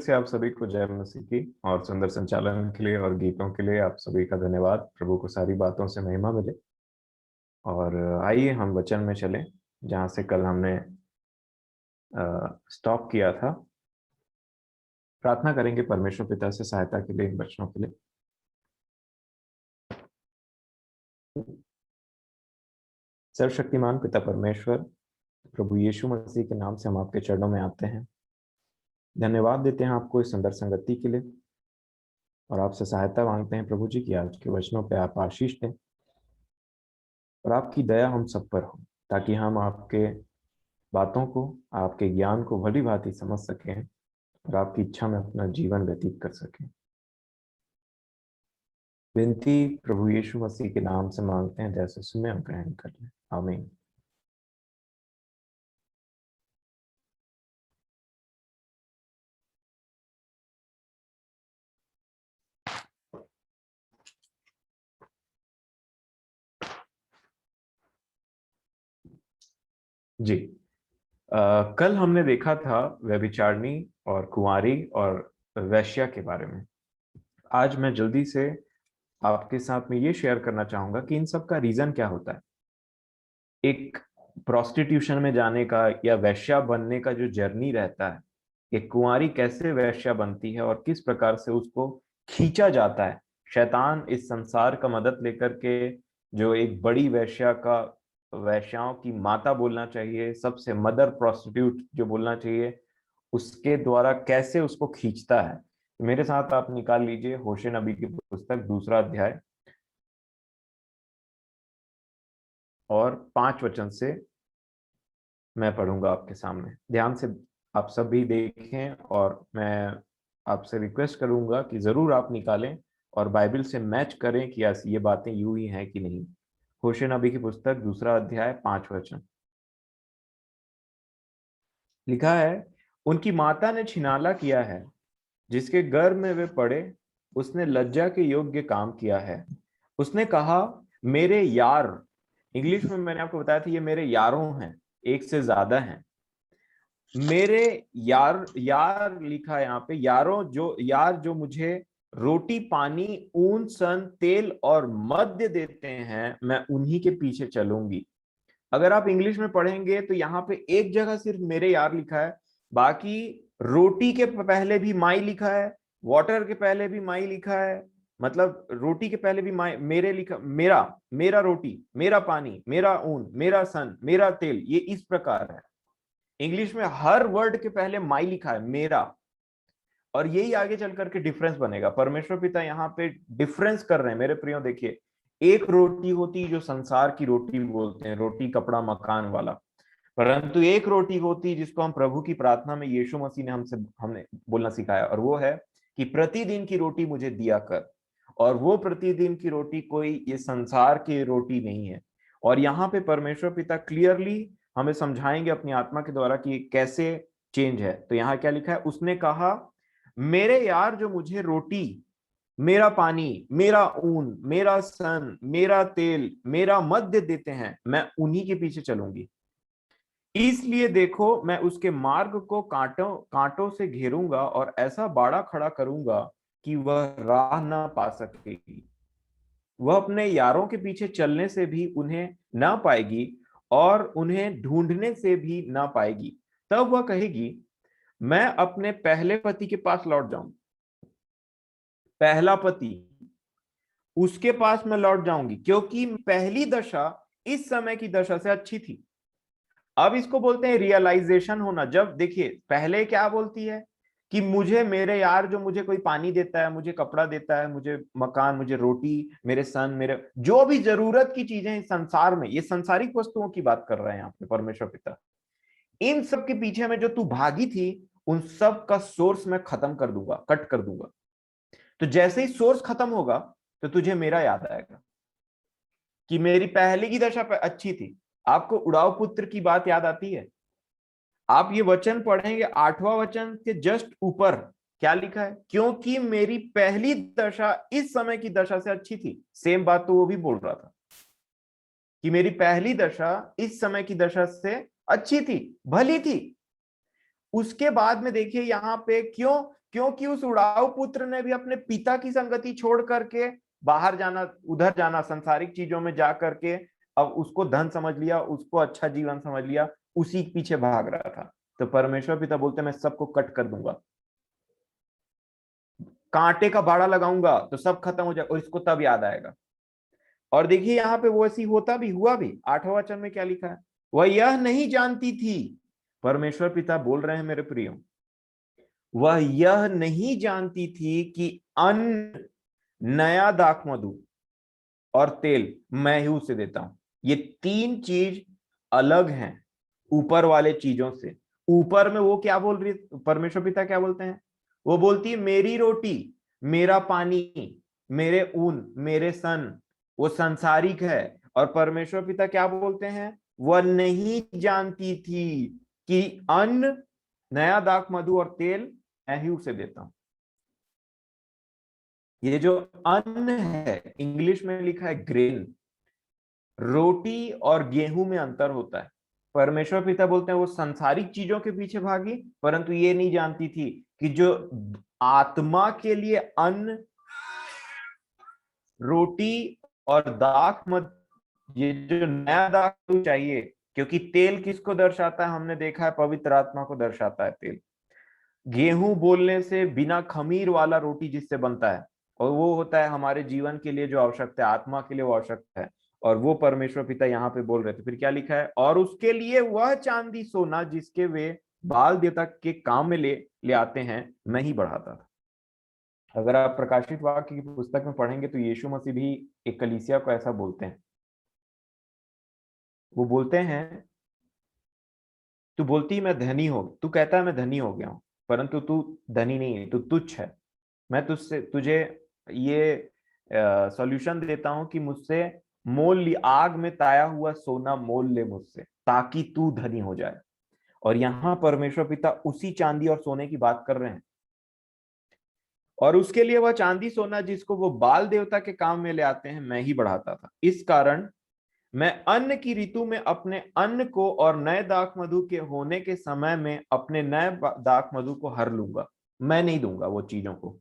से आप सभी को जय मसीह की। और सुंदर संचालन के लिए और गीतों के लिए आप सभी का धन्यवाद। प्रभु को सारी बातों से महिमा मिले। और आइए हम वचन में चलें, जहाँ से कल हमने स्टॉप किया था। प्रार्थना करेंगे परमेश्वर पिता से सहायता के लिए इन वचनों के लिए। सर्वशक्तिमान पिता परमेश्वर, प्रभु यीशु मसीह के नाम से हम आपके चरणों में आते हैं। धन्यवाद देते हैं आपको इस सुंदर संगति के लिए, और आपसे सहायता मांगते हैं प्रभु जी की आज के वचनों पे आप आशीष दें और आपकी दया हम सब पर हो, ताकि हम आपके बातों को, आपके ज्ञान को भली भांति समझ सकें और आपकी इच्छा में अपना जीवन व्यतीत कर सकें। विनती प्रभु यीशु मसीह के नाम से मांगते हैं, जैसे सुने और ग्रहण कर लें। आमीन। जी, कल हमने देखा था व्यभिचारिणी और कुंवारी और वैश्या के बारे में। आज मैं जल्दी से आपके साथ में ये शेयर करना चाहूंगा कि इन सब का रीजन क्या होता है। एक प्रोस्टिट्यूशन में जाने का या वैश्या बनने का जो जर्नी रहता है, एक कुंवारी कैसे वैश्या बनती है और किस प्रकार से उसको खींचा जाता है। शैतान इस संसार का मदद लेकर के, जो एक बड़ी वैश्या का, वैश्याओं की माता बोलना चाहिए, सबसे मदर प्रोस्टिट्यूट जो बोलना चाहिए, उसके द्वारा कैसे उसको खींचता है। मेरे साथ आप निकाल लीजिए होशे नबी की पुस्तक 2 अध्याय और 5 वचन से मैं पढ़ूंगा आपके सामने। ध्यान से आप सभी देखें, और मैं आपसे रिक्वेस्ट करूंगा कि जरूर आप निकालें और बाइबल से मैच करें कि ये बातें यूं ही हैं कि नहीं। होशे नबी की पुस्तक 2 अध्याय 5 वचन लिखा है, उनकी माता ने छिनाला किया है, जिसके गर्भ में वे पड़े, उसने लज्जा के योग्य काम किया है। उसने कहा, मेरे यार, इंग्लिश में मैंने आपको बताया था ये मेरे यारों हैं, एक से ज्यादा हैं। मेरे यार, यार लिखा है यहाँ पे, यारों जो यार जो मुझे रोटी पानी ऊन सन तेल और मद्य देते हैं, मैं उन्हीं के पीछे चलूंगी। अगर आप इंग्लिश में पढ़ेंगे तो यहाँ पे एक जगह सिर्फ मेरे यार लिखा है, बाकी रोटी के पहले भी माई लिखा है, वाटर के पहले भी माई लिखा है। मतलब रोटी के पहले भी माई, मेरे लिखा, मेरा, मेरा रोटी, मेरा पानी, मेरा ऊन, मेरा सन, मेरा तेल, ये इस प्रकार है। इंग्लिश में हर वर्ड के पहले माई लिखा है, मेरा। और यही आगे चल करके डिफरेंस बनेगा। परमेश्वर पिता यहाँ पे डिफरेंस कर रहे हैं मेरे प्रियो। देखिए, एक रोटी होती जो संसार की रोटी बोलते हैं, रोटी कपड़ा मकान वाला, परंतु एक रोटी होती जिसको हम प्रभु की प्रार्थना में यीशु मसीह ने हमने बोलना सिखाया, और वो है कि प्रतिदिन की रोटी मुझे दिया कर। और वो प्रतिदिन की रोटी कोई ये संसार की रोटी नहीं है। और यहाँ पे परमेश्वर पिता क्लियरली हमें समझाएंगे अपनी आत्मा के द्वारा कि कैसे चेंज है। तो यहाँ क्या लिखा है, उसने कहा, मेरे यार जो मुझे रोटी, मेरा पानी, मेरा ऊन, मेरा सन, मेरा तेल, मेरा मद्य देते हैं, मैं उन्हीं के पीछे चलूंगी। इसलिए देखो, मैं उसके मार्ग को कांटों कांटों से घेरूंगा और ऐसा बाड़ा खड़ा करूंगा कि वह राह ना पा सकेगी। वह अपने यारों के पीछे चलने से भी उन्हें ना पाएगी और उन्हें ढूंढने से भी ना पाएगी। तब वह कहेगी, मैं अपने पहले पति के पास लौट जाऊं। पहला पति, उसके पास मैं लौट जाऊंगी, क्योंकि पहली दशा इस समय की दशा से अच्छी थी। अब इसको बोलते हैं रियलाइजेशन होना। जब देखिए, पहले क्या बोलती है कि मुझे मेरे यार जो मुझे कोई पानी देता है, मुझे कपड़ा देता है, मुझे मकान, मुझे रोटी, मेरे सन, मेरे जो भी जरूरत की चीजें इस संसार में, ये संसारिक वस्तुओं की बात कर रहे हैं यहाँ पे परमेश्वर पिता। इन सब के पीछे में जो तू भागी थी, उन सब का सोर्स मैं खत्म कर दूंगा, कट कर दूंगा। तो जैसे ही सोर्स खत्म होगा तो तुझे मेरा याद आएगा कि मेरी पहले की दशा पे अच्छी थी। आपको उड़ाव पुत्र की बात याद आती है? आप ये वचन पढ़ेंगे, 8वां वचन के जस्ट ऊपर क्या लिखा है, क्योंकि मेरी पहली दशा इस समय की दशा से अच्छी थी। सेम बात तो वो भी बोल रहा था कि मेरी पहली दशा इस समय की दशा से अच्छी थी, भली थी। उसके बाद में देखिए यहाँ पे, क्यों? क्योंकि उस उड़ाऊ पुत्र ने भी अपने पिता की संगति छोड़ करके बाहर जाना, उधर जाना, संसारिक चीजों में जा करके अब उसको धन समझ लिया, उसको अच्छा जीवन समझ लिया, उसी के पीछे भाग रहा था। तो परमेश्वर पिता बोलते मैं सबको कट कर दूंगा, कांटे का बाड़ा लगाऊंगा तो सब खत्म हो जाएगा, और इसको तब याद आएगा। और देखिए यहाँ पे वो ऐसी होता भी, हुआ भी। 8वां वचन में क्या लिखा है, वह यह नहीं जानती थी, परमेश्वर पिता बोल रहे हैं मेरे प्रियो, वह यह नहीं जानती थी कि अन्न, नया दाखमधु और तेल मैं ही उसे देता हूं। ये तीन चीज अलग हैं ऊपर वाले चीजों से। ऊपर में वो क्या बोल रही है, परमेश्वर पिता क्या बोलते हैं, वो बोलती है मेरी रोटी, मेरा पानी, मेरे ऊन, मेरे सन, वो सांसारिक है। और परमेश्वर पिता क्या बोलते हैं, वह नहीं जानती थी कि अन्न, नया दाख मधु और तेल मैं ही उसे देता हूं। ये जो अन्न है, इंग्लिश में लिखा है ग्रेन। रोटी और गेहूं में अंतर होता है। परमेश्वर पिता बोलते हैं वो संसारिक चीजों के पीछे भागी, परंतु ये नहीं जानती थी कि जो आत्मा के लिए अन्न, रोटी और दाख मत, ये जो नया दाख चाहिए, क्योंकि तेल किसको दर्शाता है, हमने देखा है पवित्र आत्मा को दर्शाता है तेल। गेहूं बोलने से बिना खमीर वाला रोटी जिससे बनता है, और वो होता है हमारे जीवन के लिए जो आवश्यकता है, आत्मा के लिए वो आवश्यकता है। और वो परमेश्वर पिता यहाँ पे बोल रहे थे। फिर क्या लिखा है, और उसके लिए वह चांदी सोना जिसके वे बाल देवता के काम में ले आते हैं मैं ही बढ़ाता था। अगर आप प्रकाशित वाक्य की पुस्तक में पढ़ेंगे तो यीशु मसीह भी एक कलीसिया को ऐसा बोलते हैं। वो बोलते हैं, तू बोलती मैं धनी हो, तू कहता है मैं धनी हो गया हूं, परंतु तू धनी नहीं है, तू तुच्छ है। मैं तुझसे, तुझे ये सॉल्यूशन देता हूं कि मुझसे मोल ली, आग में ताया हुआ सोना मोल ले मुझसे, ताकि तू धनी हो जाए। और यहां परमेश्वर पिता उसी चांदी और सोने की बात कर रहे हैं। और उसके लिए वह चांदी सोना जिसको वो बाल देवता के काम में ले आते हैं मैं ही बढ़ाता था। इस कारण मैं अन्न की ऋतु में अपने अन्न को और नए दाख मधु के होने के समय में अपने नए दाख मधु को हर लूंगा, मैं नहीं दूंगा वो चीजों को।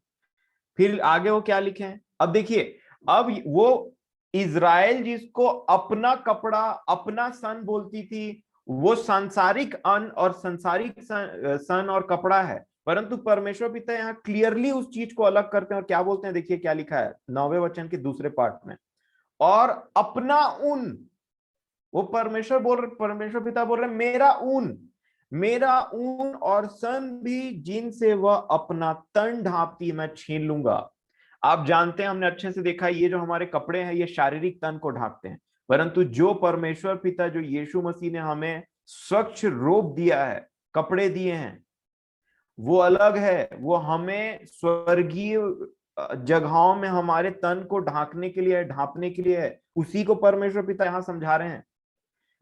फिर आगे वो क्या लिखे हैं, अब देखिए, अब वो इज़राइल जिसको अपना कपड़ा, अपना सन बोलती थी, वो सांसारिक अन्न और सांसारिक सन और कपड़ा है। परंतु परमेश्वर पिता यहाँ क्लियरली उस चीज को अलग करते हैं और क्या बोलते हैं, देखिए क्या लिखा है 9वें वचन के दूसरे पार्ट में, और अपना ऊन। वो परमेश्वर पिता बोल रहे मेरा ऊन और सन भी जिनसे वह अपना तन ढांपती मैं छीन लूंगा। आप जानते हैं, हमने अच्छे से देखा, ये जो हमारे कपड़े हैं ये शारीरिक तन को ढांकते हैं, परंतु जो परमेश्वर पिता, जो यीशु मसीह ने हमें स्वच्छ रोब दिया है, कपड़े दिए हैं, वो अलग है। वो हमें स्वर्गीय जगहों में हमारे तन को ढांकने के लिए, ढांपने के लिए है। उसी को परमेश्वर पिता यहां समझा रहे हैं।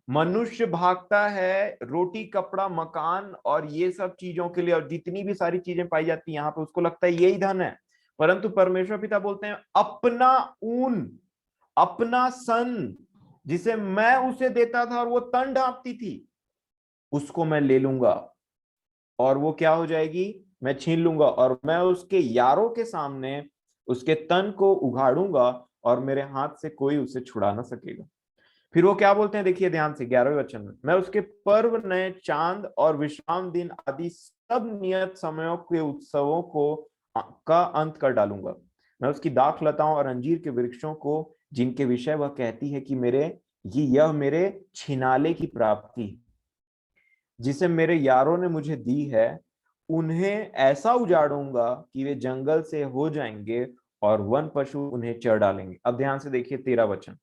मनुष्य भागता है रोटी, कपड़ा, मकान और ये सब चीजों के लिए, और जितनी भी सारी चीजें पाई जाती है यहाँ पे, उसको लगता है यही धन है। परंतु परमेश्वर पिता बोलते हैं अपना ऊन, अपना सन, जिसे मैं उसे देता था और वो तन ढांपती थी, उसको मैं ले लूंगा। और वो क्या हो जाएगी, मैं छीन लूंगा, और मैं उसके यारों के सामने उसके तन को उघाड़ूंगा, और मेरे हाथ से कोई उसे छुड़ा ना सकेगा। फिर वो क्या बोलते हैं, देखिए ध्यान से 11वें वचन में, मैं उसके पर्व, नए चांद और विश्राम दिन आदि सब नियत समयों के उत्सवों को का अंत कर डालूंगा। मैं उसकी दाख लताओं और अंजीर के वृक्षों को, जिनके विषय वह कहती है कि यह मेरे छिनाले की प्राप्ति, जिसे मेरे यारों ने मुझे दी है, उन्हें ऐसा उजाड़ूंगा कि वे जंगल से हो जाएंगे और वन पशु उन्हें चर डालेंगे। अब ध्यान से देखिए 13 वचन,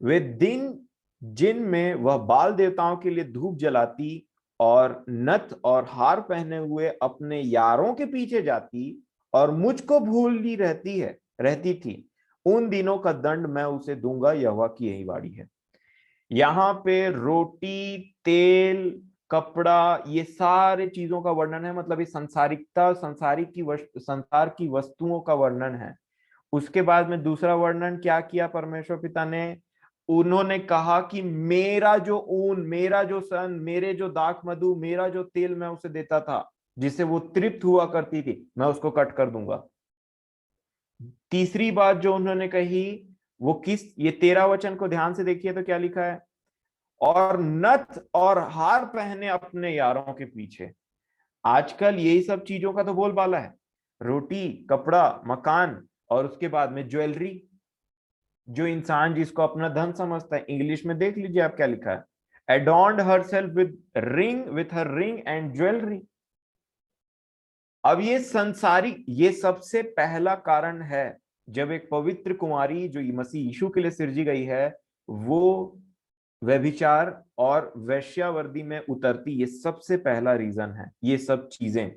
वे दिन जिनमें वह बाल देवताओं के लिए धूप जलाती और नथ और हार पहने हुए अपने यारों के पीछे जाती और मुझको भूली रहती थी, उन दिनों का दंड मैं उसे दूंगा, यहोवा की यही वाणी है। यहाँ पे रोटी, तेल, कपड़ा, ये सारे चीजों का वर्णन है। मतलब ये संसारिकता, संसार की वस्तुओं का वर्णन है। उसके बाद में दूसरा वर्णन क्या किया परमेश्वर पिता ने, उन्होंने कहा कि मेरा जो ऊन, मेरा जो सन, मेरे जो दाख मधु, मेरा जो तेल मैं उसे देता था, जिससे वो तृप्त हुआ करती थी, मैं उसको कट कर दूंगा। तीसरी बात जो उन्होंने कही वो किस, ये 13 वचन को ध्यान से देखिए तो क्या लिखा है, और नथ और हार पहने अपने यारों के पीछे। आजकल यही सब चीजों का तो बोलबाला है, रोटी, कपड़ा, मकान, और उसके बाद में ज्वेलरी। जो इंसान जिसको अपना धन समझता है, इंग्लिश में देख लीजिए आप क्या लिखा है, adorned herself with her ring and jewelry। अब ये संसारिक, ये सबसे पहला कारण है जब एक पवित्र कुमारी जो मसीह यीशु के लिए सिरजी गई है, वो व्यभिचार और वेश्यावर्दी में उतरती। ये सबसे पहला रीजन है, ये सब चीजें।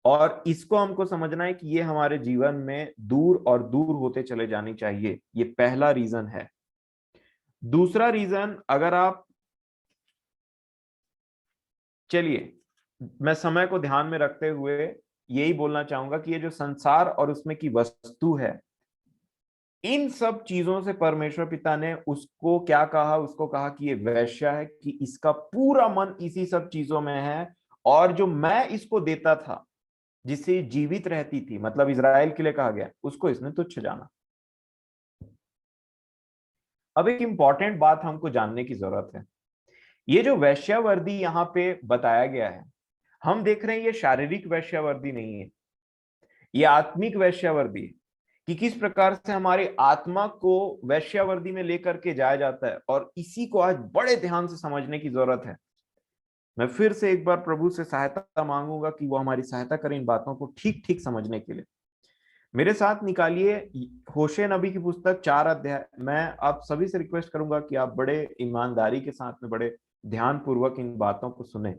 और इसको हमको समझना है कि ये हमारे जीवन में दूर और दूर होते चले जानी चाहिए। ये पहला रीजन है। दूसरा रीजन, अगर आप, चलिए मैं समय को ध्यान में रखते हुए यही बोलना चाहूंगा कि ये जो संसार और उसमें की वस्तु है, इन सब चीजों से परमेश्वर पिता ने उसको क्या कहा, उसको कहा कि ये वैश्या है, कि इसका पूरा मन इसी सब चीजों में है। और जो मैं इसको देता था जिससे जीवित रहती थी, मतलब इजराइल के लिए कहा गया, उसको इसने तुच्छ जाना। अब एक इंपॉर्टेंट बात हमको जानने की जरूरत है। ये जो वैश्यावर्दी यहाँ पे बताया गया है, हम देख रहे हैं ये शारीरिक वैश्यावर्दी नहीं है, ये आत्मिक वैश्यावर्दी है। कि किस प्रकार से हमारी आत्मा को वैश्यावर्दी में लेकर के जाया जाता है, और इसी को आज बड़े ध्यान से समझने की जरूरत है। मैं फिर से एक बार प्रभु से सहायता मांगूंगा कि वो हमारी सहायता करें इन बातों को ठीक ठीक समझने के लिए। मेरे साथ निकालिए होशे नबी की पुस्तक 4 अध्याय। मैं आप सभी से रिक्वेस्ट करूंगा कि आप बड़े ईमानदारी के साथ में, बड़े ध्यान पूर्वक इन बातों को सुने।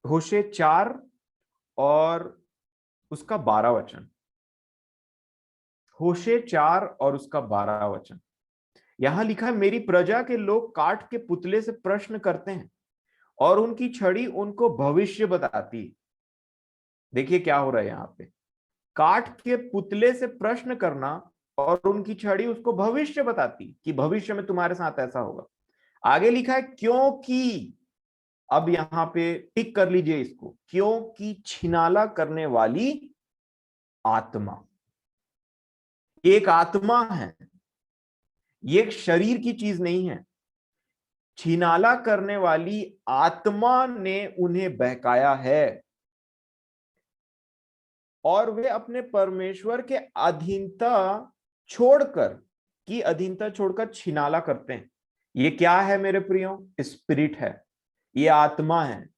होशे 4 और उसका 12 वचन। होशे 4 और उसका 12 वचन। यहां लिखा है, मेरी प्रजा के लोग काठ के पुतले से प्रश्न करते हैं और उनकी छड़ी उनको भविष्य बताती है। देखिए क्या हो रहा है यहाँ पे, काठ के पुतले से प्रश्न करना और उनकी छड़ी उसको भविष्य बताती कि भविष्य में तुम्हारे साथ ऐसा होगा। आगे लिखा है, क्योंकि, अब यहां पे टिक कर लीजिए इसको, क्योंकि छिनाला करने वाली आत्मा, ये एक आत्मा है, ये एक शरीर की चीज नहीं है। छिनाला करने वाली आत्मा ने उन्हें बहकाया है और वे अपने परमेश्वर के अधीनता छोड़कर, की अधीनता छोड़कर छिनाला करते हैं। ये क्या है मेरे प्रियो? स्पिरिट है, ये आत्मा है,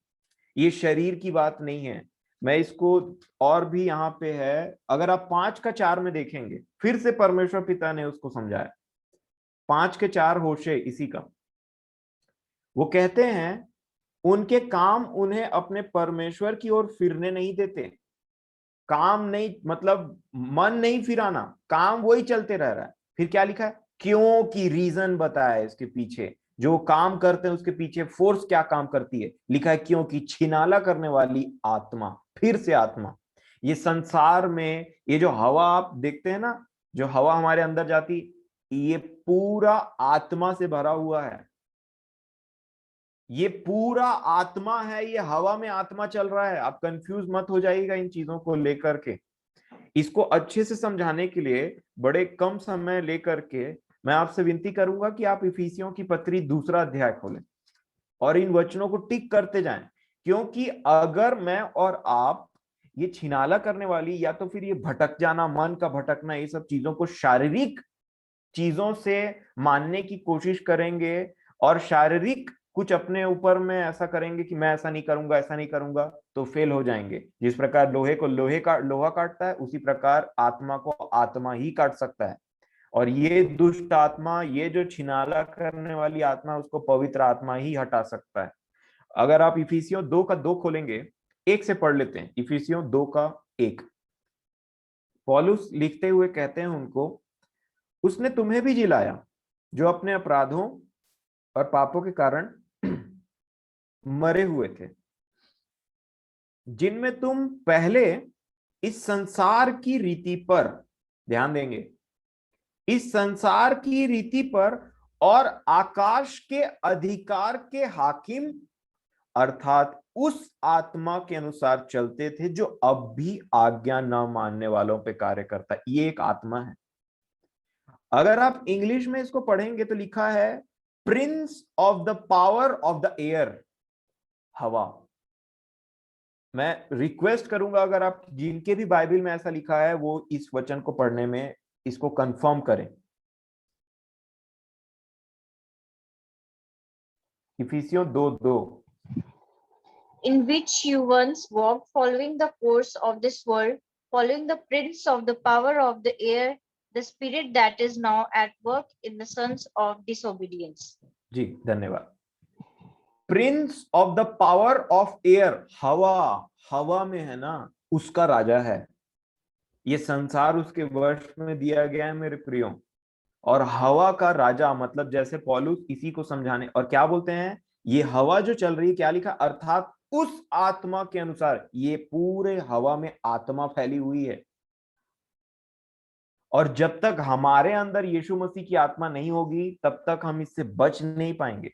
ये शरीर की बात नहीं है। मैं इसको और भी यहां पे है, अगर आप 5:4 में देखेंगे, फिर से परमेश्वर पिता ने उसको समझाया। 5:4 होशे इसी का। वो कहते हैं, उनके काम उन्हें अपने परमेश्वर की ओर फिरने नहीं देते। काम नहीं, मतलब मन नहीं फिराना, काम वही चलते रह रहा है। फिर क्या लिखा है, क्योंकि रीजन बताया है इसके पीछे, जो काम करते हैं उसके पीछे फोर्स क्या काम करती है, लिखा है क्योंकि छिनाला करने वाली आत्मा। फिर से आत्मा, ये संसार में ये जो हवा आप देखते हैं ना, जो हवा हमारे अंदर जाती, ये पूरा आत्मा से भरा हुआ है। ये पूरा आत्मा है, ये हवा में आत्मा चल रहा है। आप कंफ्यूज मत हो जाइएगा इन चीजों को लेकर के। इसको अच्छे से समझाने के लिए बड़े कम समय लेकर के मैं आपसे विनती करूंगा कि आप इफिसियों की पत्री 2 अध्याय खोलें और इन वचनों को टिक करते जाएं। क्योंकि अगर मैं और आप ये छिनाला करने वाली, या तो फिर ये भटक जाना, मन का भटकना, ये सब चीजों को शारीरिक चीजों से मानने की कोशिश करेंगे और शारीरिक कुछ अपने ऊपर में ऐसा करेंगे कि मैं ऐसा नहीं करूंगा, ऐसा नहीं करूंगा, तो फेल हो जाएंगे। जिस प्रकार लोहे को लोहा काटता है, उसी प्रकार आत्मा को आत्मा ही काट सकता है। और ये दुष्ट आत्मा, ये जो छिनाला करने वाली आत्मा, उसको पवित्र आत्मा ही हटा सकता है। अगर आप इफिसियों 2:2 खोलेंगे, 1 से पढ़ लेते हैं। इफिसियों 2:1, पौलुस लिखते हुए कहते हैं उनको, उसने तुम्हें भी जिलाया जो अपने अपराधों और पापों के कारण मरे हुए थे, जिनमें तुम पहले इस संसार की रीति पर, ध्यान देंगे, इस संसार की रीति पर और आकाश के अधिकार के हाकिम, अर्थात उस आत्मा के अनुसार चलते थे जो अब भी आज्ञा न मानने वालों पे कार्य करता है। ये एक आत्मा है। अगर आप इंग्लिश में इसको पढ़ेंगे तो लिखा है Prince of the power of the air, हवा। मैं रिक्वेस्ट करूंगा अगर आप जिनके भी बाइबल में ऐसा लिखा है वो इस वचन को पढ़ने में इसको कंफर्म करें। इफिसियों 2:2। In which you once walked, following the course of this world, following the prince of the power of the air, the spirit that is now at work in the sons of disobedience. जी धन्यवाद। Prince of the power of air, हवा, हवा में है ना, उसका राजा है। ये संसार उसके वश में दिया गया है मेरे प्रियो। और हवा का राजा मतलब जैसे पौलुस इसी को समझाने और क्या बोलते हैं, ये हवा जो चल रही है, क्या लिखा, अर्थात उस आत्मा के अनुसार। ये पूरे हवा में आत्मा फैली हुई है, और जब तक हमारे अंदर यीशु मसीह की आत्मा नहीं होगी तब तक हम इससे बच नहीं पाएंगे।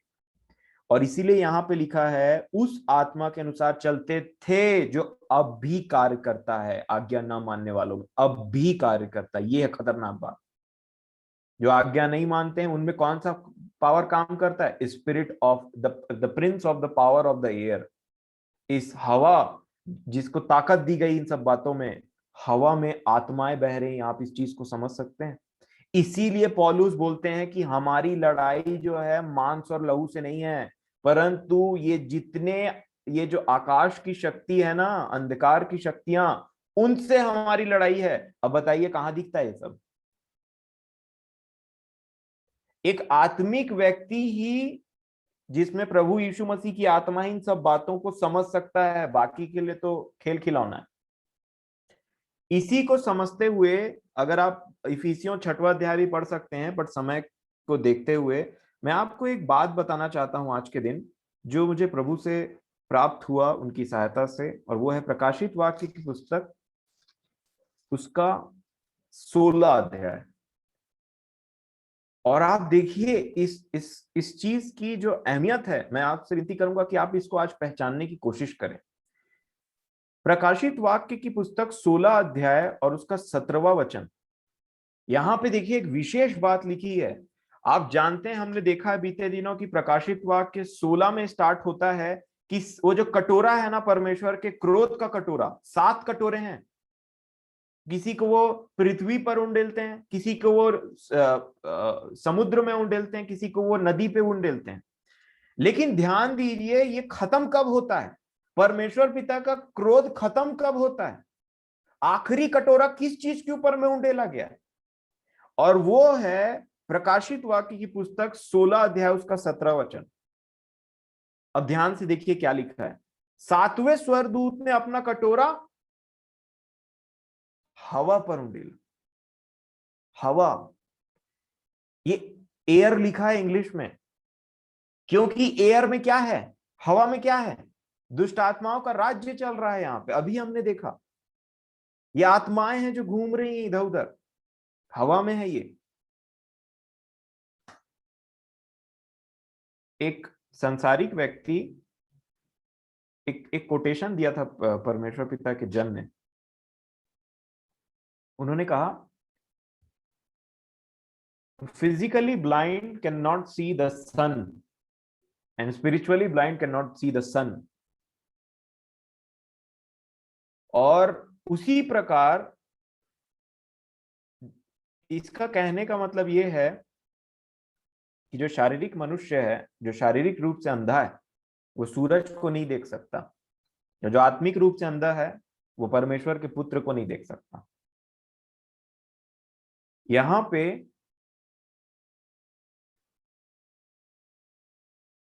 और इसीलिए यहां पे लिखा है उस आत्मा के अनुसार चलते थे जो अब भी कार्य करता है आज्ञा न मानने वालों में, अब भी कार्य करता है। ये है खतरनाक बात। जो आज्ञा नहीं मानते हैं उनमें कौन सा पावर काम करता है, spirit of the Prince of the power of the air. इस हवा जिसको ताकत दी गई इन सब बातों में, हवा में आत्माएं बह रही हैं। आप इस चीज को समझ सकते हैं। इसीलिए पौलुस बोलते हैं कि हमारी लड़ाई जो है मांस और लहू से नहीं है, परंतु ये जो आकाश की शक्ति है ना, अंधकार की शक्तियां, उनसे हमारी लड़ाई है। अब बताइए कहां दिखता है ये सब। एक आत्मिक व्यक्ति ही जिसमें प्रभु यीशु मसीह की आत्मा इन सब बातों को समझ सकता है, बाकी के लिए तो खेल खिलौना है। इसी को समझते हुए अगर आप इफिसियों 6वां अध्याय भी पढ़ सकते हैं, बट समय को देखते हुए मैं आपको एक बात बताना चाहता हूं आज के दिन, जो मुझे प्रभु से प्राप्त हुआ उनकी सहायता से, और वो है प्रकाशित वाक्य की पुस्तक, उसका 16 अध्याय। और आप देखिए इस चीज की जो अहमियत है, मैं आपसे विनती करूंगा कि आप इसको आज पहचानने की कोशिश करें। प्रकाशित वाक्य की पुस्तक 16 अध्याय और उसका 17वां वचन। यहां पे देखिए एक विशेष बात लिखी है। आप जानते हैं, हमने देखा है बीते दिनों की प्रकाशित वाक्य 16 में स्टार्ट होता है कि वो जो कटोरा है ना, परमेश्वर के क्रोध का कटोरा, 7 कटोरे हैं। किसी को वो पृथ्वी पर उंडेलते हैं, किसी को वो समुद्र में उंडेलते हैं, किसी को वो नदी पे उंडेलते हैं। लेकिन ध्यान दीजिए ये खत्म कब होता है, परमेश्वर पिता का क्रोध खत्म कब होता है, आखिरी कटोरा किस चीज के ऊपर में उंडेला गया है, और वो है प्रकाशित वाक्य की पुस्तक 16 अध्याय उसका 17 वचन। अब ध्यान से देखिए क्या लिखा है। 7वें स्वर्गदूत ने अपना कटोरा हवा पर उंडेला। हवा, ये एयर लिखा है इंग्लिश में, क्योंकि एयर में क्या है, हवा में क्या है, दुष्ट आत्माओं का राज्य चल रहा है। यहां पे अभी हमने देखा ये आत्माएं हैं जो घूम रही हैं इधर उधर, हवा में है ये। एक संसारिक व्यक्ति एक कोटेशन दिया था परमेश्वर पिता के जन ने। उन्होंने कहा physically blind can not see the sun and spiritually blind can not see the sun. और उसी प्रकार इसका कहने का मतलब यह है कि जो शारीरिक मनुष्य है, जो शारीरिक रूप से अंधा है, वो सूरज को नहीं देख सकता। जो आत्मिक रूप से अंधा है वो परमेश्वर के पुत्र को नहीं देख सकता। यहां पे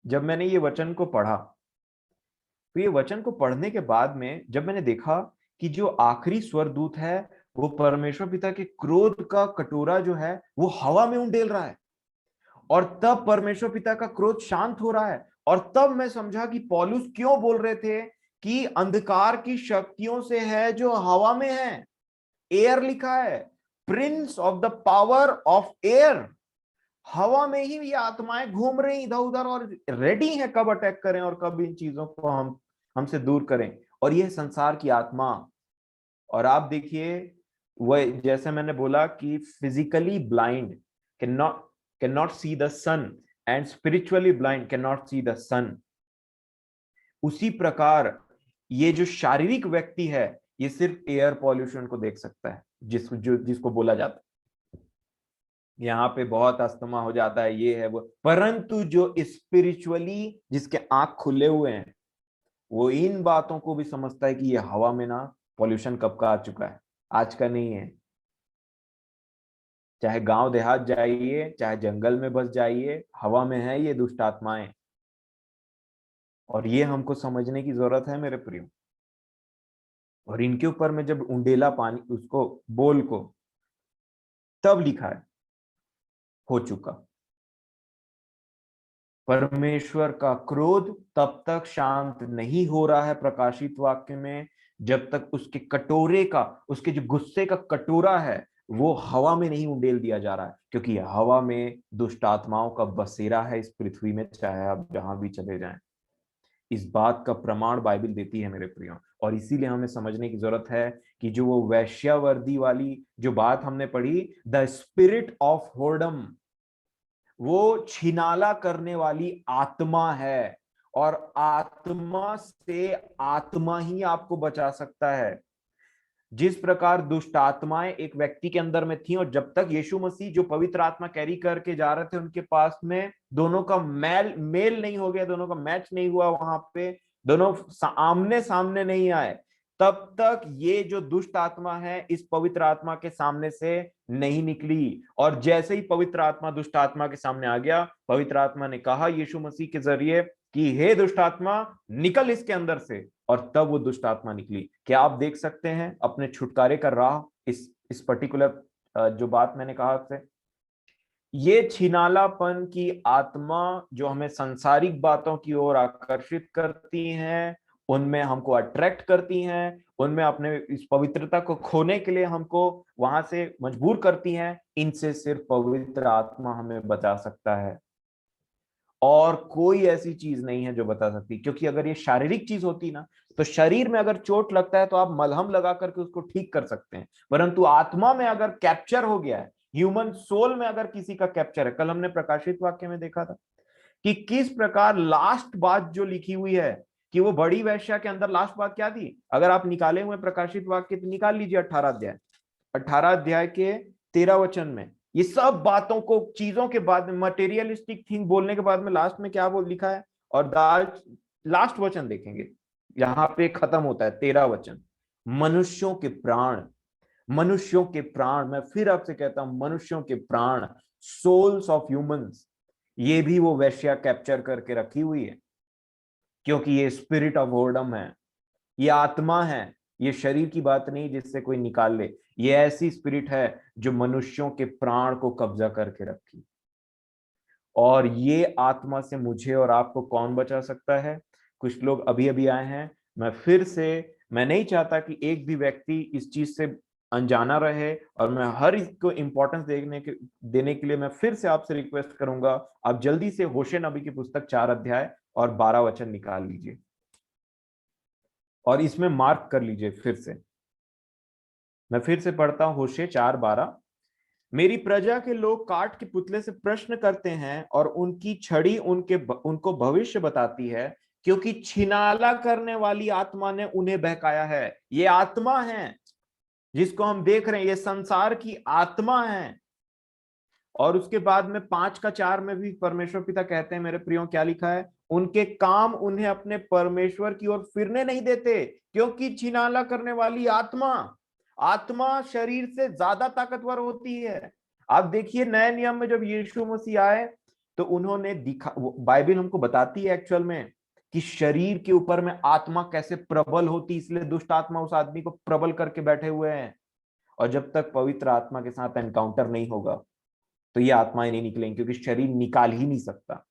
जब मैंने ये वचन को पढ़ा, तो ये वचन को पढ़ने के बाद में जब मैंने देखा कि जो आखिरी स्वरदूत है वो परमेश्वर पिता के क्रोध का कटोरा जो है वो हवा में उंडेल रहा है, और तब परमेश्वर पिता का क्रोध शांत हो रहा है। और तब मैं समझा कि पौलुस क्यों बोल रहे थे कि अंधकार की शक्तियों से है जो हवा में है। एयर लिखा है, Prince of the power of air. हवा में ही ये आत्माएं घूम रही इधर उधर और रेडी है कब अटैक करें और कब इन चीजों को हम हमसे दूर करें। और यह संसार की आत्मा, और आप देखिए वह, जैसे मैंने बोला कि physically blind can not see the sun and spiritually blind can not see the sun, उसी प्रकार ये जो शारीरिक व्यक्ति है ये सिर्फ एयर पॉल्यूशन को देख सकता है, जिसको बोला जाता है यहाँ पे बहुत अस्थमा हो जाता है, ये है वो, परंतु जो स्पिरिचुअली जिसके आंख खुले हुए हैं वो इन बातों को भी समझता है कि ये हवा में ना पॉल्यूशन कब का आ चुका है, आज का नहीं है। चाहे गांव देहात जाइए, चाहे जंगल में बस जाइए, हवा में है ये दुष्ट आत्माएं। और ये हमको समझने की जरूरत है मेरे प्रियो। और इनके ऊपर में जब उंडेला पानी उसको बोल को तब लिखा है हो चुका। परमेश्वर का क्रोध तब तक शांत नहीं हो रहा है प्रकाशित वाक्य में जब तक उसके कटोरे का, उसके जो गुस्से का कटोरा है वो हवा में नहीं उंडेल दिया जा रहा है, क्योंकि हवा में दुष्ट आत्माओं का बसेरा है इस पृथ्वी में, चाहे आप जहां भी चले जाएं। इस बात का प्रमाण बाइबल देती है मेरे प्रियो। और इसीलिए हमें समझने की जरूरत है कि जो वो वैश्यावर्दी वाली जो बात हमने पढ़ी, द स्पिरिट ऑफ होर्डम, वो छिनाला करने वाली आत्मा है। और आत्मा से आत्मा ही आपको बचा सकता है। जिस प्रकार दुष्ट आत्माएं एक व्यक्ति के अंदर में थी और जब तक यीशु मसीह जो पवित्र आत्मा कैरी करके जा रहे थे उनके पास में दोनों का मेल नहीं हो गया, दोनों का मैच नहीं हुआ, वहां पे दोनों आमने सामने नहीं आए, तब तक ये जो दुष्ट आत्मा है इस पवित्र आत्मा के सामने से नहीं निकली। और जैसे ही पवित्र आत्मा दुष्ट आत्मा के सामने आ गया, पवित्र आत्मा ने कहा यीशु मसीह के जरिए कि हे दुष्ट आत्मा निकल इसके अंदर से, और तब वो दुष्ट आत्मा निकली। क्या आप देख सकते हैं अपने छुटकारे का राह इस पर्टिकुलर जो बात मैंने कहा आपसे, ये छिनालापन की आत्मा जो हमें सांसारिक बातों की ओर आकर्षित करती हैं, उनमें हमको अट्रैक्ट करती हैं, उनमें अपने इस पवित्रता को खोने के लिए हमको वहां से मजबूर करती हैं, इनसे सिर्फ पवित्र आत्मा हमें बचा सकता है। और कोई ऐसी चीज नहीं है जो बता सकती, क्योंकि अगर ये शारीरिक चीज होती ना तो शरीर में अगर चोट लगता है तो आप मलहम लगा करके उसको ठीक कर सकते हैं, परंतु आत्मा में अगर कैप्चर हो गया है, ह्यूमन सोल में अगर किसी का कैप्चर है, कल हमने प्रकाशित वाक्य में देखा था कि किस प्रकार लास्ट बात जो लिखी हुई है कि वो बड़ी वेश्या के अंदर लास्ट बात क्या थी, अगर आप निकाले हुए प्रकाशित वाक्य तो निकाल लीजिए 18 अध्याय, 18 अध्याय के 13 वचन में ये सब बातों को, चीजों के बाद में, मटेरियलिस्टिक थिंग बोलने के बाद में लास्ट में क्या बोल लिखा है, और लास्ट वचन देखेंगे यहां पे खत्म होता है 13 वचन, मनुष्यों के प्राण, मनुष्यों के प्राण, मैं फिर आपसे कहता हूं मनुष्यों के प्राण, सोल्स ऑफ ह्यूमंस, ये भी वो वैश्या कैप्चर करके रखी हुई है, क्योंकि ये स्पिरिट ऑफ वोर्डम है, ये आत्मा है, ये शरीर की बात नहीं जिससे कोई निकाल ले, ये ऐसी स्पिरिट है जो मनुष्यों के प्राण को कब्जा करके रखी। और ये आत्मा से मुझे और आपको कौन बचा सकता है? कुछ लोग अभी अभी आए हैं, मैं नहीं चाहता कि एक भी व्यक्ति इस चीज से अनजाना रहे, और मैं हर इसको इंपॉर्टेंस देने के लिए मैं फिर से आपसे रिक्वेस्ट करूंगा, आप जल्दी से होशे नबी की पुस्तक 4 अध्याय और 12 वचन निकाल लीजिए और इसमें मार्क कर लीजिए। फिर से मैं फिर से पढ़ता हूं, होशे 4:12, मेरी प्रजा के लोग काठ के पुतले से प्रश्न करते हैं और उनकी छड़ी उनको भविष्य बताती है, क्योंकि छिनाला करने वाली आत्मा ने उन्हें बहकाया है। ये आत्मा है जिसको हम देख रहे हैं, ये संसार की आत्मा है। और उसके बाद में 5:4 में भी परमेश्वर पिता कहते हैं मेरे प्रियो, क्या लिखा है, उनके काम उन्हें अपने परमेश्वर की ओर फिरने नहीं देते, क्योंकि छिनाला करने वाली आत्मा, आत्मा शरीर से ज्यादा ताकतवर होती है। आप देखिए नए नियम में जब यीशु मसीह आए तो उन्होंने बाइबल हमको बताती है एक्चुअल में कि शरीर के ऊपर में आत्मा कैसे प्रबल होती, इसलिए दुष्ट आत्मा उस आदमी को प्रबल करके बैठे हुए हैं। और जब तक पवित्र आत्मा के साथ एनकाउंटर नहीं होगा तो ये आत्माएं नहीं निकलेंगी, क्योंकि शरीर निकाल ही नहीं सकता।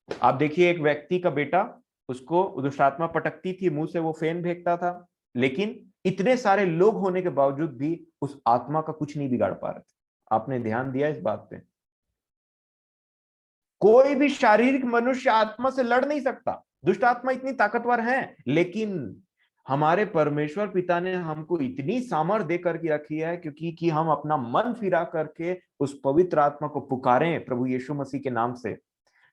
आप देखिए एक व्यक्ति का बेटा, उसको दुष्ट आत्मा पटकती थी, मुंह से वो फेन फेंकता था, लेकिन इतने सारे लोग होने के बावजूद भी उस आत्मा का कुछ नहीं बिगाड़ पा रहे थे। आपने ध्यान दिया इस बात पे? कोई भी शारीरिक मनुष्य आत्मा से लड़ नहीं सकता, दुष्ट आत्मा इतनी ताकतवर हैं, लेकिन हमारे परमेश्वर पिता ने हमको इतनी सामर्थ दे करके रखी है, क्योंकि कि हम अपना मन फिरा करके उस पवित्र आत्मा को पुकारें प्रभु यीशु मसीह के नाम से,